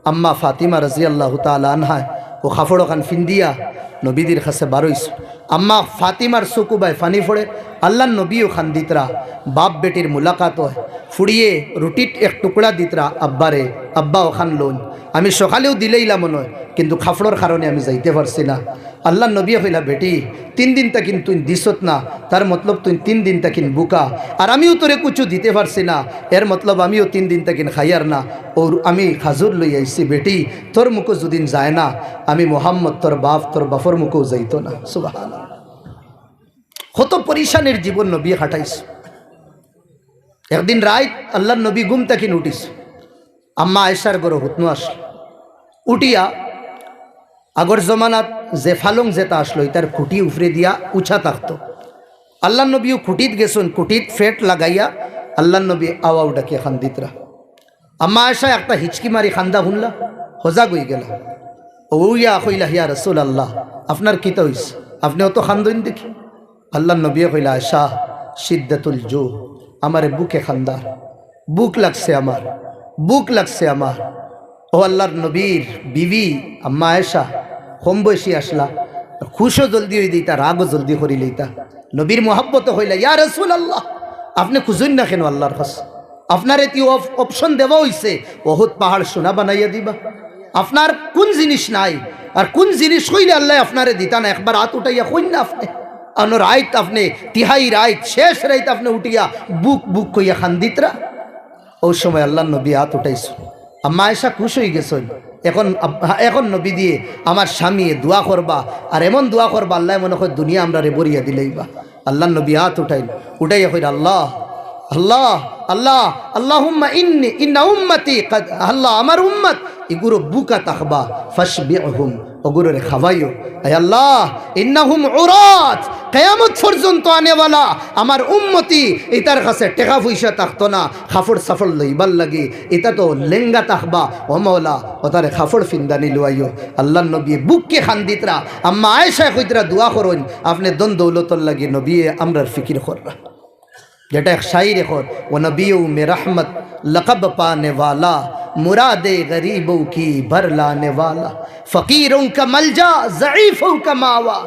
আম্মা ফাতিমা রাদিয়াল্লাহু তাআলা আনহা ও খাফড় ওখান ফিন্দিয়া নবীদের কাছে বারোইস আম্মা ফাতিমার সুকুবাই ফানি ফোড়ে আল্লাহ নবীও খান দিতরা বাপ বেটির মুলাকাত হয় ফুড়িয়ে রুটির এক টুকরা দিতরা আব্বারে আব্বা ওখান লোন আমি সকালেও দিলেইলাম মনে হয় কিন্তু খাফড়োর কারণে আমি যাইতে পারছি না আল্লাহ নবী হইলা বেটি 3 দিন তাকিন তুই দিছত না তার মতলব তুই 3 দিন তাকিন বুকা আর আমিও তোরে কুচু দিতে পারছি না এর মতলব আমিও 3 দিন তাকিন খাইয়ার না ওর আমি খাজুর লই আইছি বেটি তোর মুখো যদিন যায় না আমি মোহাম্মদ তোর বাফর মুখেও যাইতো না সুবহানাল্লাহ কত পরিশানের জীবন নবী কাটাইছ একদিন রাত আল্লাহ নবী ঘুম তাকিন উঠিস আম্মা আয়েশার ঘরে হুতনু আস উঠিয়া আগর জমানাত যে ফালং যেটা আসলো তার খুঁটি উফরে দিয়া উঁচা থাকতো আল্লাহ নবীও খুঁটিত গেছেন খুঁটিত ফেট লাগাইয়া আল্লাহ নবী আওয়াও ডাকিয়া খান্দিতরা আম্মা আয়েশা একটা হিচকি মারি খান্দা শুনলা সজাগ হয়ে গেল ওইয়া কইলা হিয়া রাসূলুল্লাহ আপনার কিতা হইছে আপনি অত খান্দইন দেখি আল্লাহ নবী কইলা আয়েশা শিদ্দাতুল জু আমারে বুকে খান্দার বুক লাগছে আমার ও আল্লাহর নবীর বিবি আম্মা আয়েশা কম বয়সী আসলা খুশও জলদি হয়ে দিতা রাগও জলদি করি লইতা নবীর মোহাব্বত হইলা ইয়া রাসূলুল্লাহ আপনি খুঁজুন না কেন আল্লাহর কাছে আপনার এটি অপশন দেওয়া হইছে বহুত পাহাড় সোনা বানাইয়া দিবা আপনার কোন জিনিস নাই আর কোন জিনিস কইলে আল্লাহ আপনারে দিতা না একবার হাত উঠাইয়া কইন না আপনি আনো রাইত আপনি তিহাই রাইত শেষ রাইত আপনি উঠিয়া বুক কইয়া খান্দিতরা ওই সময় আল্লাহ নবী হাত উঠাইছ আম্মা আয়েশা খুশ হয়ে গেছেন এখন নবী দিয়ে আমার স্বামী দোয়া করবা আর এমন দোয়া করবা আল্লাহ মনে হয় দুনিয়া আমরা রে বরিয়া দিলেইবা আল্লাহ নবী হাত উঠাইয়া কইরা আল্লাহ আল্লাহ আল্লাহ আল্লাহুম্মা ইন্না উম্মতি কদ আল্লাহ আমার উম্মত ইগুরো বুকা তাকবা ফাশবিহুম ওগুরোরে খাওয়াইও আয় আল্লাহ ইন্নাহুম উরাত কিয়ামত পর্যন্ত আনেওয়ালা আমার উম্মতি এটার কাছে টাকা পয়সা থাকতো না খাফড় সাফড় লইবার লাগি এটা তো লেঙ্গা তাকবা ও মাওলা ওতারে খাফড় ফিন্দানি লুয়াইও আল্লাহ নবী বুককে খান্দিতরা আম্মা আয়েশা কইতরা দোয়া করুন আপনি দন দৌলতর লাগি নবী আমরার ফিকির কররা যেটা এক শায়রে কর ও নবীও মে রহমত লকব পানে वाला मुरादे गरीबों की भर लाने वाला फकीरों का मलजा ज़ईफों का मावा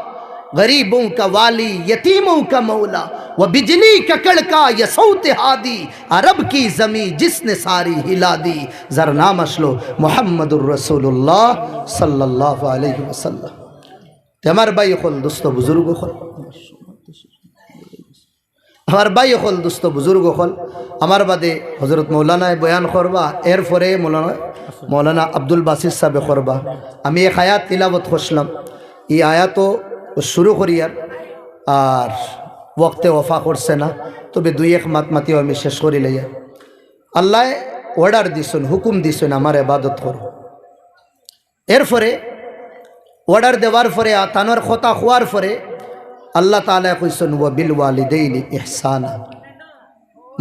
गरीबों का वाली यतीमों का मौला व बिजली का कड़का ये सौत हादी अरब की ज़मी जिसने सारी हिला दी ज़रा नाम असलो मुहम्मदुर रसूलुल्लाह सल्लल्लाहु अलैहि वसल्लम तमार भाई खोल दोस्तों बुजुर्ग खोल আমার ভাই হল দোস্ত বুজুর্গ হল আমার বাদে হজরত মৌলানায় বয়ান করবা এরপরে মৌলানা আব্দুল বাসির সাহেব করবা আমি এক আয়াত তিলাবত করছিলাম এই আয়াতও শুরু করিয়ার আর ওয়াক্তে ওফা করছে না তবে 2-1 মাতিও আমি শেষ করি লইয়া আল্লাহ অর্ডার দিছেন হুকুম দিছেন আমার ইবাদত করো এরপরে অর্ডার দেওয়ার পরে তানোর কথা হওয়ার পরে আল্লাহ তাআলা কইছেন ওয়া বিল ওয়ালিদাইনি ইহসানা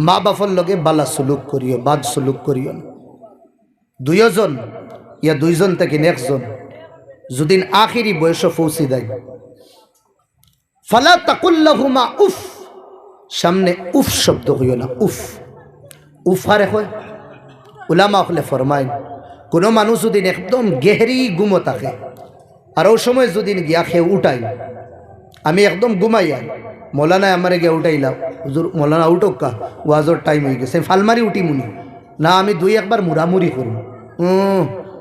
মা বাপর লগে বালা সুলুক করিও বাদ সুলুক করিও দুইজন ইয়া দুইজন থেকে একজন যদি আখিরি বয়স পৌঁছে দেয় ফালা তাকুল লাহুমা উফ সামনে উফ শব্দ হইও না উফ আরে হয় উলামা হলে ফরমায় কোন মানুষ যদি একদম গেহরি ঘুমো থাকে আর ওই সময় যদি গিয়া খেয়ে উঠাই আমি একদম ঘুমাইয়া মৌলানায় আমারে গিয়ে উঠাইলাম হুজুর মৌলানা উঠোক্কা ওয়াজর টাইম হয়ে গেছে ফালমারি উঠি মুনি না আমি 2-1 বার মুড়ামুড়ি করব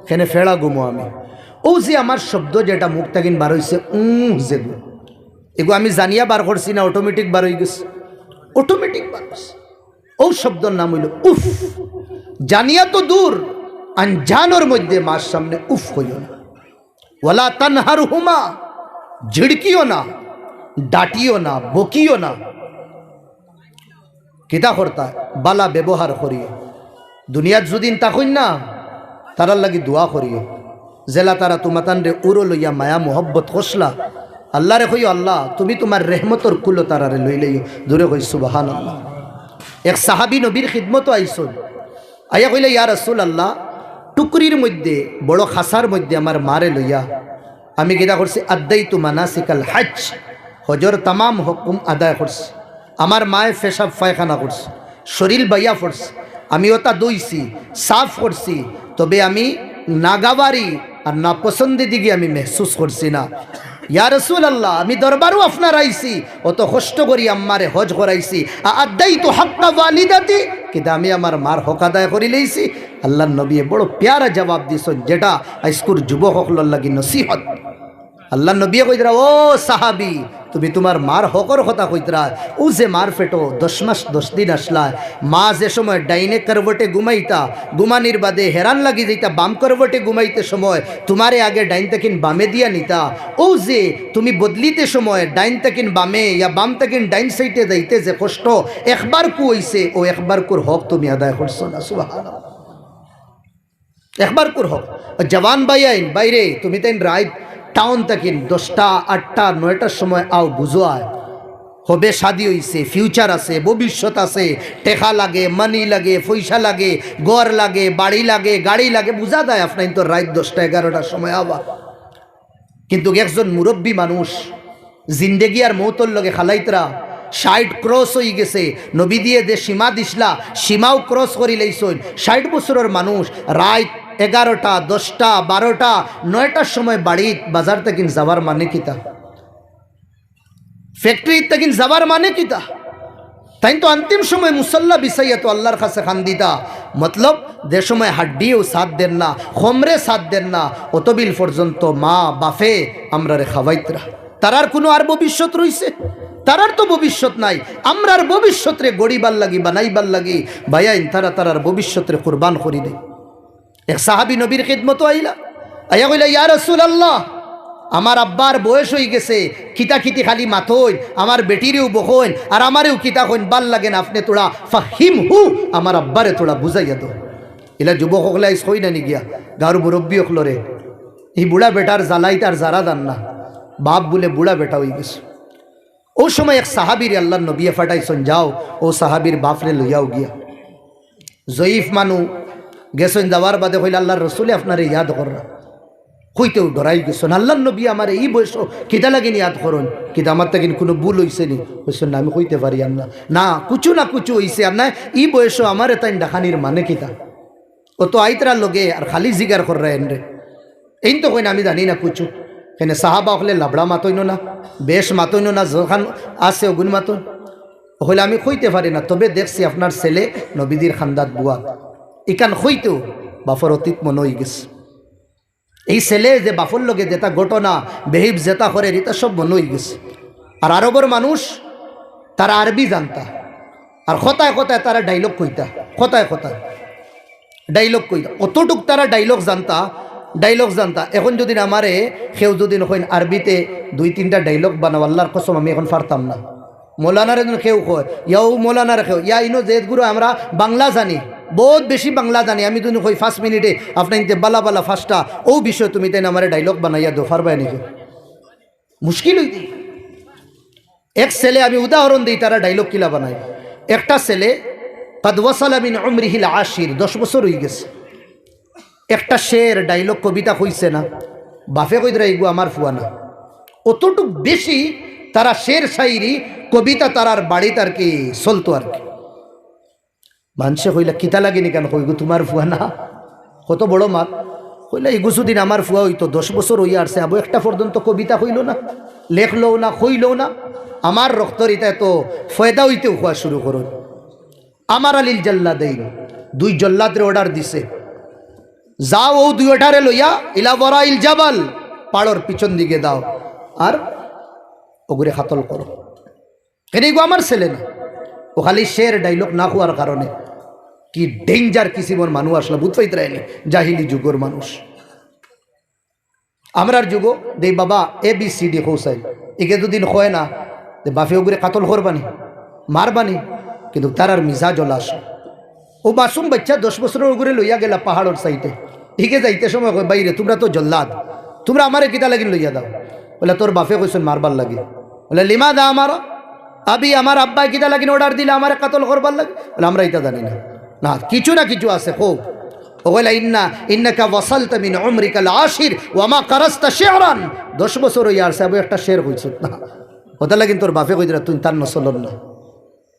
এখানে ফেড়া ঘুমো আমি ও যে আমার শব্দ যেটা মুখ তাকিন বার হয়েছে যে এগো আমি জানিয়া বার করছি না, অটোমেটিক বার হয়ে গেছে, অটোমেটিক বার হয়েছে। ও শব্দর নাম হইল উফ। জানিয়া তো দূর, আনজানোর মধ্যে মার সামনে উফ হইও না। ওয়ালা তানহার হুমা, ঝিড়কিও না, ডাটিও না, বকিও না। কিতা করতা বালা ব্যবহার করিও। দুনিয়াত যদিন তাকইন না, তারার লাগি দোয়া করিও। জেলা তারা তোমাতান রে উড়ো লইয়া মায়া মোহব্বত কসলা, আল্লাহ রে কইও আল্লাহ তুমি তোমার রেহমতর কুলো তারারে লই লইও। দূরে কই সুবহানাল্লাহ। এক সাহাবী নবীর খিদমত আইসন, আয়া কইলে ইয়া রাসূলুল্লাহ, টুকরির মধ্যে বড় খাসার মধ্যে আমার মারে লইয়া আমি কিতা করছি, আদাইতু মানাসিকাল হজ, হজর তামাম হুকুম আদায় করছি। আমার মায়ে পেশাব পায়খানা করছে, শরীর বাইয়া পড়ছে, আমি ওটা দইছি, সাফ করছি, তবে আমি নাগাবারি আর না পছন্দি দিকে আমি মেহসুস করছি না। ইয়া রাসূলুল্লাহ, আমি দরবারও আপনার আইছি, অত কষ্ট করি আম্মারে হজ করাইছি, আদাইতু হাক্কা ওয়ালিদাতি, কিন্তু আমি আমার মার হক আদায় করি লইছি। আল্লাহর নবী বড় প্যারা জবাব দিছেন, যেটা আজকুর যুবক হকলর লাগি নসিহত। আল্লাহ নবী কইতরা, ও সাহাবি, তুমি তোমার মার হকর কথা কইতরা। ও যে মার ফেটো 10 মাস 10 দিন আসলা, মা যে সময় ডাইনে করবটে ঘুমাইতা, ঘুমানির বাদে হেরান লাগি যাইতা বাম করবটে ঘুমাইতে সময় তোমারে আগে ডাইন তাকিন বামে দিয়া নিতা। ও যে তুমি বদলিতে সময় ডাইন তাকিন বামে ইয়া বাম তাকিন ডাইন সাইডে যাইতে যে কষ্ট একবার কু হইছে, ও একবার কুর হক তুমি আদায় করছো না। সুবহানাল্লাহ, একবার কুর হক। জওয়ান ভাই আইন বাইরে, তুমি তাইন রাইট টাউন তাকিন 10টা 8টা 9টার সময় আও বুঝো আয়, হবে শাদি হইছে, ফিউচার আছে, ভবিষ্যৎ আছে, টেকা লাগে, মানি লাগে, পয়সা লাগে, ঘর লাগে, বাড়ি লাগে, গাড়ি লাগে, বুঝা দেয় আপনার তো রাত 10টা 11টার সময় আবার। কিন্তু একজন মুরব্বী মানুষ জিন্দেগি আর মৌতর লগে খালাইতরা 60 ক্রস হয়ে গেছে, নবী দিয়ে যে সীমা দিসলা সীমাও ক্রস করি লাইছইন। 60 বছরের মানুষ রাত 11টা 10টা 12টা 9টার সময় বাড়িত বাজার তাকিন যাবার মানে কিতা, ফ্যাক্টরি তাকিন যাবার মানে কিতা। তাই তো অন্তিম সময় মুসল্লা বিছাইয়া তো আল্লাহর কাছে খান দিতা। মতলব যে সময় হাড্ডিও সাথ দেন না, খমরে সাথ দেন না, অতবিল পর্যন্ত মা বাফে আমরা রে খাওয়াইতরা। তারার কোনো আর ভবিষ্যৎ রইছে? তারার তো ভবিষ্যৎ নাই। আমরার ভবিষ্যৎ রে গড়িবার লাগি বানাইবার লাগি ভাইয়াইন তারার ভবিষ্যৎ রে কুরবান করি দেয়। এক সাহাবী নবীর খিদমত আইলা, আইয়া কইলা, ইয়া রাসূলুল্লাহ, আমার আব্বার বয়স হয়ে গেছে, খিতাখিতি খালি মাথইন, আমার বেটিরেও বকইন আর আমারেও কিতা কইন, ভাল লাগে না, আপনি তোরা ফাহিম হু, আমার আব্বারে তোরা বুঝাইয়া দো। এলা যুবক হকলে কই না নি গিয়া গাঁর মুরব্বী হকলরে, এই বুড়া বেটার জ্বালাই তার যারা দান না, বাপ বলে বুড়া বেটা হয়ে গেছে। ও সময় এক সাহাবীর আল্লাহর নবী ফাটাইছেন, যাও ও সাহাবীর বাপরে লইয়াও গিয়া। জয়ীফ মানু গেছেন, যাওয়ার বাদে হইলে আল্লাহর রসুলে আপনারে ইয়াদ কররা, হইতেও ডরাই গেছেন। আল্লাহর নবী আমার এই বয়স কিতা লাগিন ইয়াদ করুন, কিন্তু আমার তাকিন কোনো ভুল হইছে নি? হইছেন না, আমি কইতে পারি আর না কুচু না কুচু হইছে আর না ই বয়স আমার তাই ডাকানির মানে কিতা। ও তো আইতরা লগে আর খালি জিগার কররা এনরে, এই তো কই না আমি জানি না কুচু। এখানে সাহাবা হলে লাবড়া মাতইন না, বেশ মাতইন না, যখন আছে ওগুন মাতন হইলে আমি কইতে পারি না। তবে দেখছি আপনার ছেলে নবীদের খান্দাত বুয়া ইকান হইতেও বাফর অতীত মনে হয়ে গেছে। এই ছেলে যে বাফর লগে যেটা ঘটনা বেহিব যেটা করে এটা সব মনে হয়ে গেছে। আর আরবর মানুষ তারা আরবি জানতা, আর কথায় কথায় তারা ডাইলগ কইতা, কথায় কথায় ডাইলগ কইতা, অতটুক তারা ডাইলগ জানতা। এখন যদি আমারে কেউ যদি নকইন আরবিতে 2-3টা ডাইলগ বানাও, আল্লাহর কসম আমি এখন পারতাম না। মৌলানার কেউ কয় ইয়াও মৌলানার কেউ ইয়া ইনো জেদ গুরু আমরা বাংলা জানি, বহুত বেশি বাংলা জানি, আমি তুমি কই 5 মিনিটে আপনার ইনতে বালা বালা ফার্স্টটা ও বিষয় তুমি তাই আমার ডাইলগ বানাইয়া দো পারবাই নাকি? মুশকিল হইতি। এক ছেলে আমি উদাহরণ দিই, তারা ডাইলগ কিলা বানায়। একটা ছেলে কাদ ওয়াসালা মিন উমরিহিল আশির, 10 বছর হয়ে গেছে। একটা শের ডাইলগ কবিতা কইছে না, বাফে কইদরা এগু আমার ফুয়া না, অতটুক বেশি তারা শের শাইরি কবিতা তারার বাড়িতে আর কি চলতো আর কি। মানুষে কইলা কিতা লাগেনি কেন, কইগু তোমার ফুয়া না, কত বড় মাত। কইলা এগুছুদিন আমার ফুয়া হইতো, 10 বছর হইয়া আসছে, আবু একটা পর্যন্ত কবিতা কইল না, লেখলও না, কইলও না। আমার রক্তরিতা তো ফয়দা হইতেও খোয়া শুরু করুন। আমার আলিল জাল্লাদাইন, 2 জল্লাদের অর্ডার দিছে, যাও ও 2টারে লইয়া ইলা বরাইল জাবাল, পাড়র পিছন দিকে দাও, আর ওগুরে খাতল করো। এদিকে আমার ছেলে না, ও খালি শের ডাইলগ না হওয়ার কারণে কি ডেঞ্জার কিসিমর মানুষ আসলে বুঝ পাইতে রায়নি, জাহিলি যুগর মানুষ। আমরার যুগ দে বাবা ABCD কৌশাই একে দুদিন হয় না বাফে ওগুরে কাতল করবানি মারবানি, কিন্তু তার আর মিজাজ ওলা আসে। ও মাসুম বাচ্চা 10 বছরের ওগুরে লইয়া গেলা পাহাড়ের সাইডে, ঠিকে যাইতে সময় কয় বাইরে তোমরা তো জল্লাদ, তোমরা আমারে কিতা লাগিন লইয়া দাও। বলে তোর বাফে কইছেন মারবার লাগে। বলে লিমা দা আমার আবি আমার আব্বাই কিতা লাগিন অর্ডার দিলে আমার কাতল করবার লাগে। বলে আমরা এটা জানি না, না কিছু না কিছু আছে খুব। ওলা ইন্নাকা ওয়াসালতা মিন উমরিকাল আশির ওয়া মা কারাস্তা শি'রান, 10 বছর হইয়া আসছে আমি একটা শের কইছত না। ওটা লাগিন তোর বাপে কইরা তুই তার নসল না,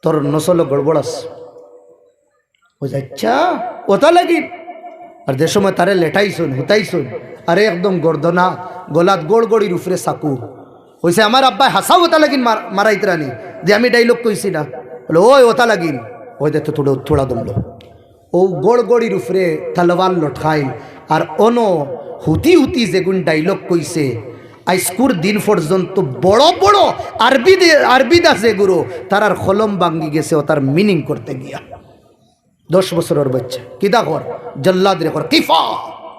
তোর নসল গড়বড় আছে। বুঝ আচ্ছা ওটা লাগিন আর যে সময় তারে লেটাইছুন হুতাইছুন, আরে একদম গর্দনা গলাত গড়গড়ির উপরে চাকু হইছে। আমার আব্বাই হাসাও ওটা লাগিন মারাইতরানি যে আমি ডাইলগ কইছি না। বলে ওই ওটা লাগিন ওই দেখতে থোড়া দমলো। ও গড়গড়ির উপরে তালওয়ার লটকাইল আর অন হুতি হুতি যেগুন ডাইলগ কইছে আইস্কুর দিন পর্যন্ত বড় বড় আরবিদা যেগুলো তার কলম ভাঙ্গি গেছে ও তার মিনিং করতে গিয়া। 10 বছরের বাচ্চা কিদা কর জল্লাদ রে কর কিফা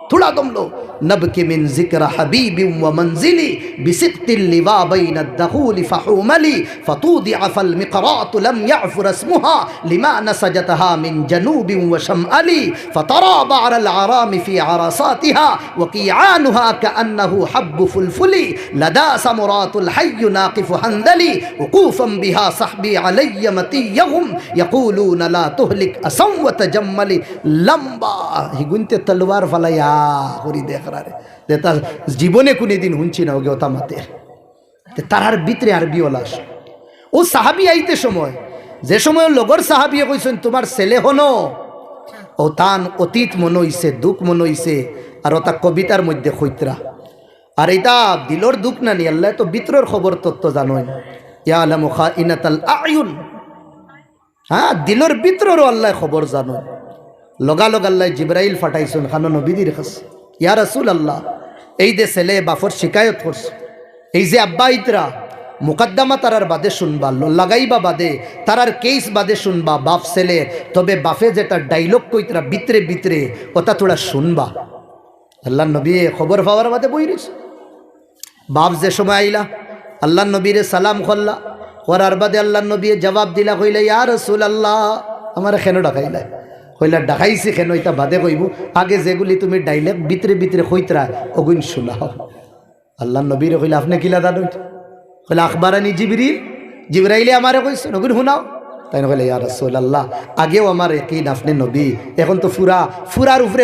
থোড়া দমলো নবকি মিন যিকরা হাবিবি ওয়া মনজিলি বিসিকতিল লিওয়া বাইনা আদ-দুখুল ফাহুমালি ফাতুদিআ ফাল মিকরাত লাম ইয়াফুর ইসমুহা লিমা নাসাজাতহা মিন জানুবি ওয়া শামআলি ফাতারা বা'রাল আরামি ফি আরাসাতিহা ওয়া কিয়ানুহা কাআন্নাহু হাব্বু ফুলফুলি লাদা সামরাতুল হায়্য নাকিফু হানদালি ওকুফাম বিহা সাহবি আলাইয়া মাতিয়াহুম ইয়াকুলুনা লা তুহলিক আসাম ওয়া তাজাম্মালি লম্বা হিগুনতে তলোয়ার ফালাইয়া করি দেখরারে যে তার জীবনে কোনদিন হুনছি না ওকে ওতা মাতের তার ভিতরে আরবি ওলাস। ও সাহাবি আইতে সময় যে সময় লগর সাহাবি কইছেন তোমার ছেলে হনো, ও তান অতীত মনে হইছে দুঃখ মনে হইছে আর ওটা কবিতার মধ্যে খৈতরা। আর এটা দিলর দুঃখ না নি, আল্লাহ তো ভিতরের খবর তত্ত্ব জানোই, ইয়ালামু খাইনাতাল আয়ুন। হ্যাঁ দিলর ভিতরেরও আল্লাহ খবর জানো। লগালগ আল্লাহ জিব্রাইল ফাটাইছেন খানো নবীদের কাছে, ইয়া রাসূলুল্লাহ এই যে ছেলে বাফর শিকায়ত করছে, এই যে আব্বা ইতরা মুকদ্দমা তারার বাদে শুনবা, লাগাইবা বাদে তারার কেস বাদে শুনবা বাপ ছেলে, তবে বাফে যেটা ডাইলগ কইতরা ভিতরে ভিতরে ওটা তোরা শুনবা। আল্লাহ নবী খবর পাওয়ার বাদে বইরেছে। বাপ যে সময় আইলা আল্লাহ নবীরে সালাম করলা, করার বাদে আল্লাহ নবী জবাব দিলা কইলা ইয়া রাসূলুল্লাহ আমার কেন ডাকাইলা? কইলা ডাকাইছি কেন এটা বাদে কইব, আগে যেগুলি তুমি ডাইলগ ভিতরে ভিতরে কইতরা ওগুন শুনাও। আল্লাহ নবীরে কইলা আপনি কিলা জানেন? কইলা আখবারানি জিবরাইলে আমারে কইছেন ওগুন শুনাও। তাই না কইলা ইয়া রাসূলুল্লাহ আগেও আমার ইয়াকিন আপনি নবী, এখন তো ফুরার উপরে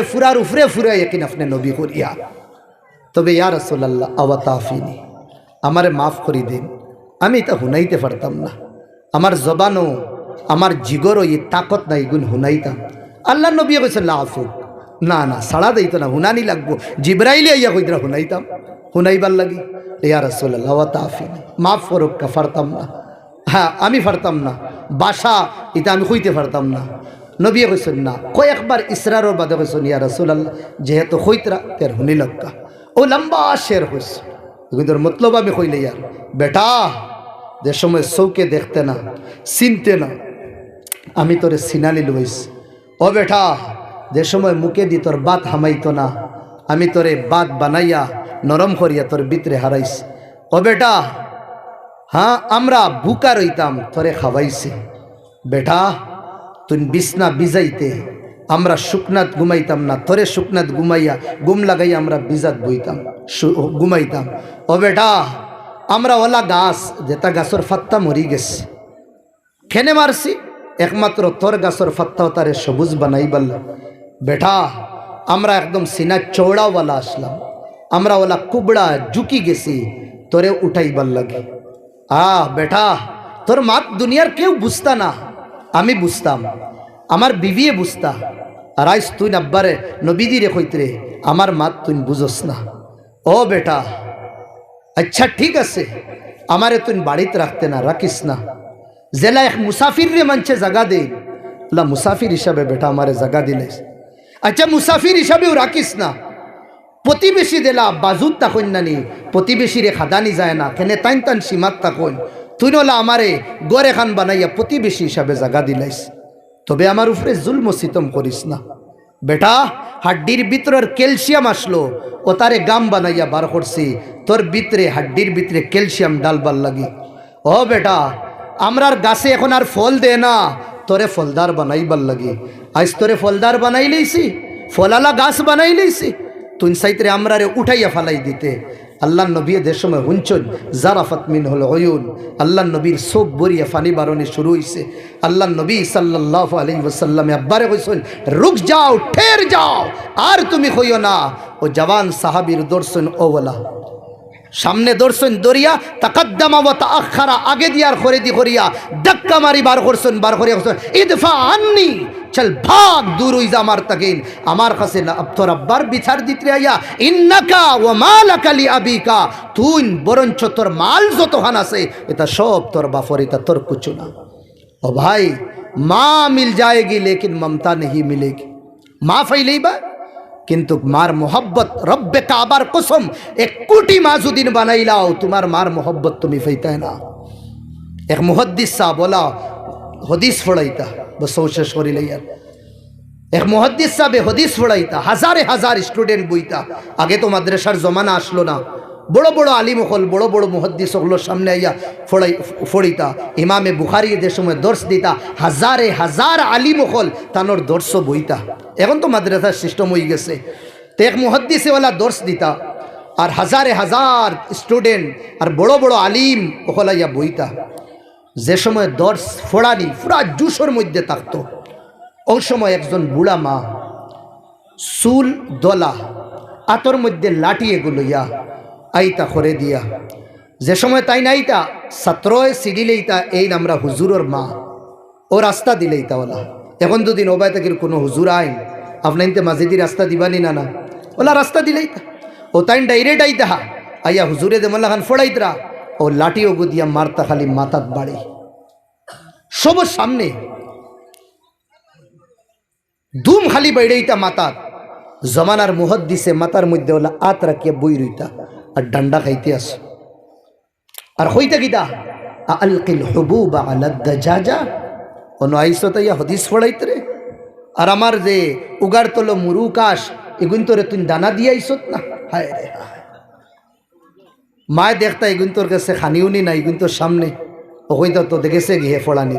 ইয়াকিন আপনি নবী করিয়া, তবে ইয়া রাসূলুল্লাহ আওয়াতাফিনি আমারে মাফ করি দিন, আমি এটা হুনাইতে পারতাম না, আমার জবানও আমার জিগরও এই তাকত নাই গুণ হুনাইতাম। আল্লাহ নবী কইছেন লা আফু, না না সাড়া দিত না, হুনানি লাগবো। জিবরাইলে আইয়া কইতরা হুনাইতাম, হুনাইবার লাগি ইয়া রাসূলুল্লাহ ওয়াতাফিনি মাফ করুক কা পারতাম না। হ্যাঁ আমি পারতাম না, বাসা এটা আমি কইতে পারতাম না। নবী কইছেন না, কয়েকবার ইসরারর বাদে কইছেন ইয়া রাসূলুল্লাহ যেহেতু কইতরা তের হুনি লক্কা। ও লম্বা শের হইছে এগুলোর মতলব আমি কইলে ইয়ার বেটা যে সময় চৌকে দেখতে না চিনতে না আমি তোরে সিনালি লইস, ও বেটা যে সময় মুখে দি তোর বাত হামাইতো না আমি তোরে বাত বানাইয়া নরম করিয়া তোর ভিতরে হারাইস। ও বেটা হ্যাঁ আমরা ভুকা রইতাম তোরে খাওয়াইছি। বেটা তুই বিছনা বিজাইতে আমরা শুকনাত ঘুমাইতাম না, তোরে শুকনাত ঘুমাইয়া ঘুম লাগাইয়া আমরা বিজাত বইতাম ঘুমাইতাম। ও বেটা আমরা ওলা গাছ যেটা গাছর ফাত্তা মরি গেছে খেনে মারছি, একমাত্র তোর গাছর ফাত্তাও তারে সবুজ বানাই বললাম। বেটা আমরা একদম সিনা চৌড়াওয়ালা আসলাম, আমরা ওলা কুবড়া ঝুঁকি গেছি তোরে উঠাইবার লাগে। বেটা তোর মাত দুনিয়ার কেউ বুঝতা না, আমি বুঝতাম, আমার বিবিয়ে বুঝতা, আর আইস তুই আব্বারে নবীদিরে কইতরে আমার মাত তুই বুঝস না। ও বেটা আচ্ছা ঠিক আছে আমারে তুই বাড়িতে রাখতে না রাখিস না, জেলা এক মুসাফির রে মানছে জায়গা দে, মুসাফির হিসাবে বেটা আমারে জায়গা দিলে। আচ্ছা মুসাফির হিসাবেও রাখিস না, প্রতিবেশী দেলা বাজুত তা কন্যানি প্রতিবেশীরে খাদানি যায় না কেনে তাইন তান সীমাত থাকুন তুই নলা আমারে গড়ে খান বানাইয়া প্রতিবেশী হিসাবে জাগা দিলাইস তবে আমার উপরে জুলম সিতম করিস না বেটা হাড্ডির ভিতরের ক্যালসিয়াম আসলো ও তারে গাম বানাইয়া বার করছি তোর ভিতরে হাড্ডির ভিতরে ক্যালসিয়াম ডালবার লাগি ও বেটা আমরার গাছে এখন আর ফল দে না তোরে ফলদার বানাইবার লাগি আজ তোরে ফলদার বানাই লইছি ফলালা গাছ বানাই লইছি তুই সাইতরে আমরারে উঠাইয়া ফালাই দিতে আল্লাহ নবী এদের সময় হুঞ্চন জারাফাত মিন হল অয়ুন আল্লাহ নবীর চোখ বরিয়া ফানি বারণে শুরু হয়েছে আল্লাহ নবী সাল্লাল্লাহু আলাইহি ওয়াসাল্লামে আব্বারে কইছেন রুক যাও ঠের যাও আর তুমি কইও না ও জওয়ান সাহাবীর দর্শন ওওয়ালা সামনে দর্শন দরিয়া তাকাদ্দামা ওয়া তাআখারা আগে দিয়ার খরেদি করিয়া ধাক্কা মারি বার করছেন বার করিয়া ইদফা আন্নি চল ভাগ দূর হই যা আমার তাকিন আমার কাছে না তোর আব্বার বিচার দিতে আইয়া ইন্নাকা ওয়া মালাকা লি আবিকা তুই বরঞ্চ তোর মাল যতখান আছে এটা সব তোর বাপর এটা তোর কিছু না ও ভাই মা মিল যায়গি লেকিন মমতা नहीं मिलेगी মা ফাইলেইবা কিন্তু মার মোহব্বত রব্বে কাবার কসম 1 কোটি মা যদিন বানাইলাও তোমার মার মোহব্বত তুমি ফাইতায় না এক মুহাদ্দিস সাহেব বলা हदीस पढ़ाईता बस सोच करी यार एक मुहद्दिस साहब हदीस पढ़ाईता हजारे हजार स्टूडेंट बईता आगे तो मद्रासार जमाना आसलो ना बड़ो बड़ो आलिम हल बड़ो बड़ो मुहद्दिस हगलोर सामने आइया फड़ीता इमामे बुखारी जे समय दर्श दीता हजारे हजार आलिम हल तानोर दर्श बईता एखन तो मद्रासार सिस्टम हो गेছে तो एक मुहद्दिसे वाला दर्श दीता और हजारे हजार स्टूडेंट और बड़ो बड़ो आलिम हल आइया बईता যে সময় দর্শ ফোড়ানি পুরা জুসের মধ্যে থাকতো ওই সময় একজন বুড়া মা চুল দলা আতর মধ্যে লাঠি এগুলো ইয়া আইতা করে দিয়া যে সময় তাই নাইতা ছাত্রয় সিডি লইতা এই আমরা হুজুরের মা ও রাস্তা দিলেইতা ওলা এখন দুদিন ওবাই থেকে কোনো হুজুর আইন আপনাইতে মাঝিদি রাস্তা দিবানি না না ওলা রাস্তা দিলেইতা ও তাই ডাইরেক্ট আইতা আইয়া হুজুরে দেমল্লা খান ফোড়াইতরা ও লাঠি ওগু দিয়া মারতা খালি মাথাত বাড়ি সবার সামনে দুম খালি বাইরেইতা মাথাত জমানার মুহাদ্দিসে মাথার মধ্যে ওলা আত রাখিয়া বই রইতা আর ডান্ডা খাইতে আস আর হইতা কিতা আলকিল হুবুবা আলা দাজাজা অনো আইসতা ইয়া হাদিস পড়াইতরে আর আমার যে উগার তলো মুরুকাশ এগুন তোরে তুই দানা দিয়ে আইসত না হায় রে হায় মায় দেখতা এগুন তোর কাছে খানিউনি না এগুন তোর সামনে ও হইতা তো দেখেছে গিয়ে ফোড়ানি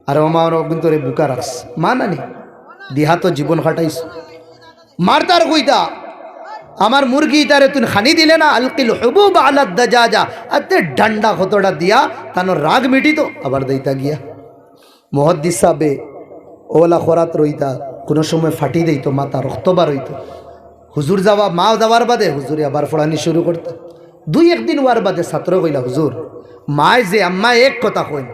আর আমার ওগুন তোরে বুকা রাখস মা নানি দিহা তো জীবন কাটাইস মারতার কইতা আমার মুরগি তারে তুই খানি দিলে না আলকিল হুবুব আলা দাজাজা আতে ডান্ডা কতটা দিয়া তানোর রাগ মিটিত আবার দেইতা গিয়া মুহাদ্দিস সাহেবে ওলা খরাত রইতা কোনো সময় ফাটি দিত মাথা রক্ত বার হইতো হুজুর যাওয়া মা যাওয়ার বাদে হুজুরে আবার ফোড়ানি শুরু করতো দুই একদিন ওয়ার বাদে ছাত্র কইলা হুজুর মায় যে আম্মা এক কথা কইন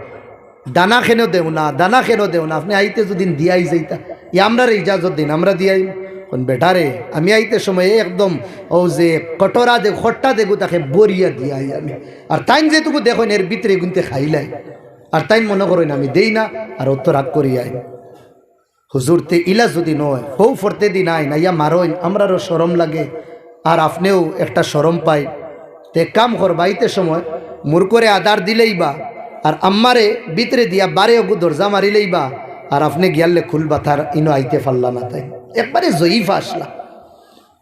দানা খেনো দেও না দানা খেনো দেও না আপনি আইতে যদি দিয়াই যাইতা ই আমরা ইজাজত দিন আমরা দিয়াই কোন বেটারে আমি আইতে সময় একদম ও যে কটরা দে খট্টা দেখো তাকে বরিয়া দিয়াই আমি আর তাইন যেটুকু দেখো এর ভিতরে গুনতে খাইলাই আর তাই মনে করেন আমি দেই না আর অত রাগ করি আই হুজুর তে ইলা যদি নয় হৌ ফরতে দিন আই না ইয়া মারোইন আমরারও শরম লাগে আর আপনিও একটা শরম পাই তে কাম করবাইতে সময় মুর করে আদার দিলেই বা আর আম্মারে ভিতরে দিয়া বারে ওগু দরজা মারিলেই বা আর আপনি গিয়ালে খুলবা তার ইনো আইতে পারলা না তাই একবারে জয়ীফা আসলা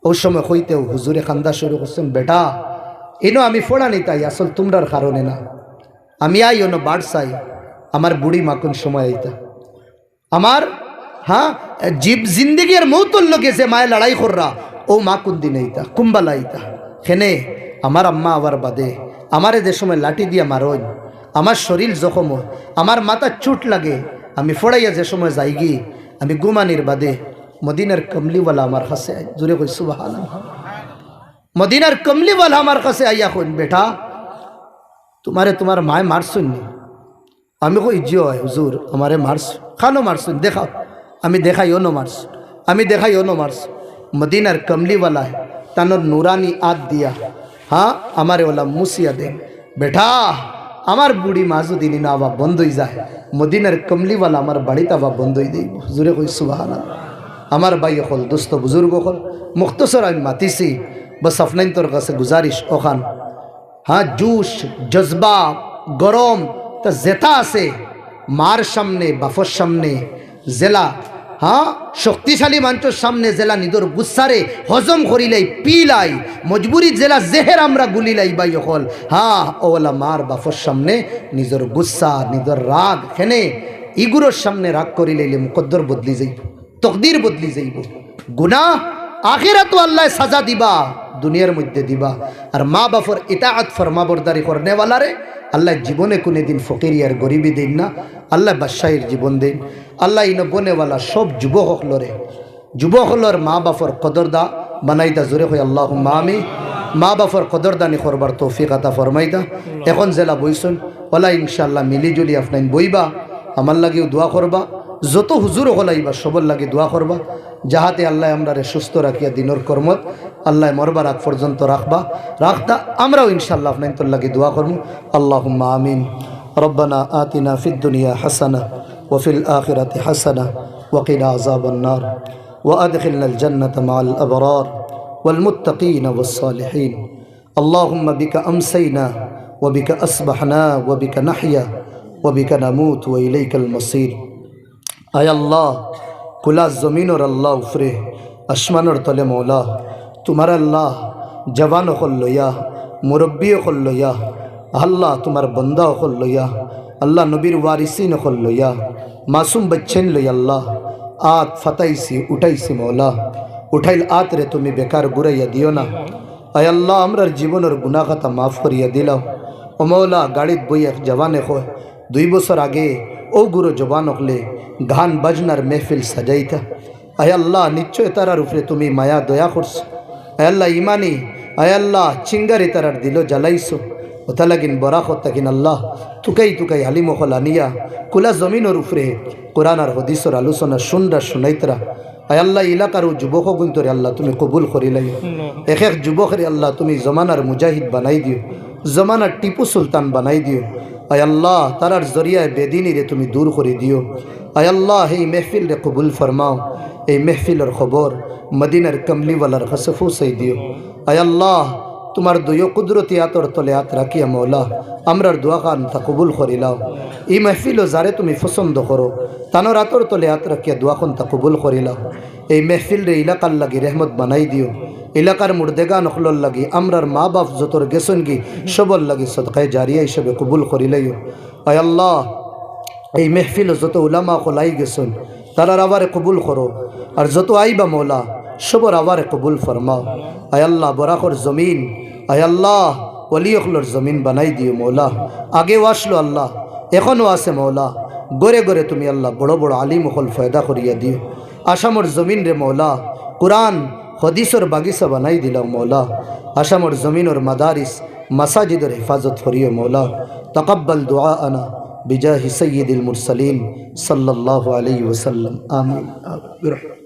ওই সময় হইতেও হুজুরে খান্দা শুরু করছেন বেটা ইনো আমি ফোড়ানি তাই আসল তোমরার কারণে না আমি আই অন্য বাড়সাই আমার বুড়ি মা কোন সময় আইতা আমার হ্যাঁ জীব জিন্দগির মৌতল গেছে মায়ে লড়াই কররা ও মা কোন দিন আইতা কুম্বালা আইতা খেনে আমার আম্মা আবার বাদে আমারে যে সময় লাঠি দিয়া মারোই আমার শরীর জখম হয় আমার মাথা চুট লাগে আমি ফোড়াইয়া যে সময় যাইগি আমি গুমানির বাদে মদিনার কমলিওয়ালা আমার কাছে জুড়ে কই সুবহানাল্লাহ মদিনার কমলিওয়ালা আমার কাছে আইয়া কইন বেটা তোমারে তোমার মায় মারছুন নি আমি কই জিও হুজুর আমারে মারছ খানো মারছুন দেখাও আমি দেখাই অন্য মারছ আমি দেখাই অন্য মারছ মদিনার কমলিওয়ালা তানোর নুরানি আত দিয়া হ্যাঁ আমারে ওলা মুসিয়া দে বেটা আমার বুড়ি মাজুদিনী না আবার বন্ধ হয়ে যায় মদিনার কমলিওয়ালা আমার বাড়িতে আবার বন্ধ হয়ে দেব হুজুরে কই সুবহানাল্লাহ আমার ভাই হল দোস্ত বুজুর্গ হল মুখতসর আমি মাতিছি बस अफनाइन तोर काছে गुजारिश ओखान हाँ जूश जज्बा गरम ता जेता আছে मार सामने बाफर सामने জেলা हाँ शक्तिशाली मानचर सामने জেলা निदर गुस्सारे हजम करिलाई पिलाई मजबूरी জেলা जेहेर आमरा गुलिलाई बाई हल हाँ ओला मार बाफर सामने निजर गुस्सा निजर राग हेने इगुरोर सामने राग करिलाइले मुकद्दर बदली जाइब तकदीर बदली जाइब गुनाह आखिरात अल्लाह सजा दिबा दुनियार मध्य दिबा और माँ बापर इताअत फरमाबरदारी करने वाला रे अल्लाह जीवने कोने दिन फकीरी और गरीबी दिन ना अल्लाह बादशाहीर जीवन दिन अल्लाह इन बने वाला सब जुबक हलोर माँ बापर कदरदा बनाईदा जोरे हो अल्लाहुम्मा आमीन माँ बापर कदरदानी करबार तौफिक अता फरमाईदा एखन जेला बইছন ওলা ইনশাআল্লাহ मिलीजुली आपनाइन बইবা আমার লাগিও দোয়া করবা যত হুজুর হলাইবা সবার লাগে দোয়া করবা যাহাতে আল্লাহ আমরারে সুস্থ রাখিয়া দিনের কর্মত আল্লাহ মরবার আগ পর্যন্ত রাখতা আমরাও ইনশাআল্লাহ আপনাদের তোর লাগে দোয়া করব আল্লাহুম্মা আমিন রব্বানা আতিনা ফিদ দুনিয়া হাসানাহ ওয়া ফিল আখিরাতি হাসানাহ ওয়া কিনা আযাবান নার ওয়া আদখিলনাল জান্নাতা মাআল আবরার ওয়াল মুত্তাকিন ওয়াস সালিহিন আল্লাহুম্মা বিকা আমসাইনা ওয়া বিকা আসবাহনা ওয়া বিকা নাহইয়া ওয়া বিকা নামুত ওয়া ইলাইকাল মাসির आय अल्लाह खुला ज़मीन और अल्लाह उफरे आसमान और तले मौला तुम्हारा अल्लाह जवान खोल लोया मुरब्बी खोल लोया अल्लाह तुम्हारा बंदा खोल लोया अल्लाह नबीर वारिसीन खोल लोया मासूम बच्चन लोया अल्लाह आत फताइसी उठाइसी मौला उठाइल आत रे तुम्हें बेकार गुरैया दियो ना आय अल्लाह अमरार जीवन और गुनाह खाता माफ़ करिया दिलाओ ओ मौला गाड़ीत बई एक जवाने खो 2 बছর आगे ओ गुरु जवान हले गान बाजनार महफिल सजाईता आय अल्लाह निश्चय तारार उपरे तुमी माया दया करছো आय अल्लाह इमानी आय अल्लाह चिंगारी तारार दिलो जलाइছো ओता लागिन बराखत ताकिन अल्लाह तुकाई हालिम खलानिया कुला जमीनर उपरे कुरान और हदीसर आलोचना शुनाइतरा आय अल्लाह इलाकार जुबक गुंतरे अल्लाह तुमी कबूल करिलाई एक एक जुबकरे अल्लाह तुमी जमानार मुजाहिद बनाई दियो जमानार टीपू सुल्तान बनाई दियो आय अल्लाह तारार जरिया बेदीनी रे तुमी दूर कर दियो आय अल्लाह हे महफिल रे कबूल फरमाओ ए महफिलर खबर मदीनार कमली वालार खसफू सही दियो आय अल्लाह तुम्हार दुयो कुदरती आतर तले हाथ राखिया मौला আমরার দোয়া কান তা কবুল করিলাও এই महफिल যারে তুমি পছন্দ করো তানোর আতর তলে হাত রাখিয়া দোয়া কোন তা কবুল করিলাও এই महफिल রে ইলাকার লাগি রহমত বানাই দিও इलाकार मुर्देगा नखलर लगी आमरार माँ बाप जतोर गेसन की सबल लगी सदकाए जारिया हिसाब कबूल करिलाइयो आय अल्लाह এই महफिल जत उलामा खलाई गेसन तारार आवारे कबूल करो और जत आईबा मौला सबर आवारे कबूल फरमाओ आय अल्लाह बराकर जमीन आय अल्लाह वलियखलर जमीन बनाई दियो मौला आगे वासलो अल्लाह एखनो आसे मौला गरे गरे तुमी अल्लाह बड़ो बड़ो आलिम हल फायदा करिया दियो आसामर जमीन रे मौला कुरान हदीसर बागिसा बनाई दिला मौला आसामर जमीन और मदारिस मसाजिदर हिफाजत करियो मौला तकब्बल दुआअना बिजाहि सय्यिदिल मुरसलीन सल्लल्लाहु अलैहि वसल्लम आमीन।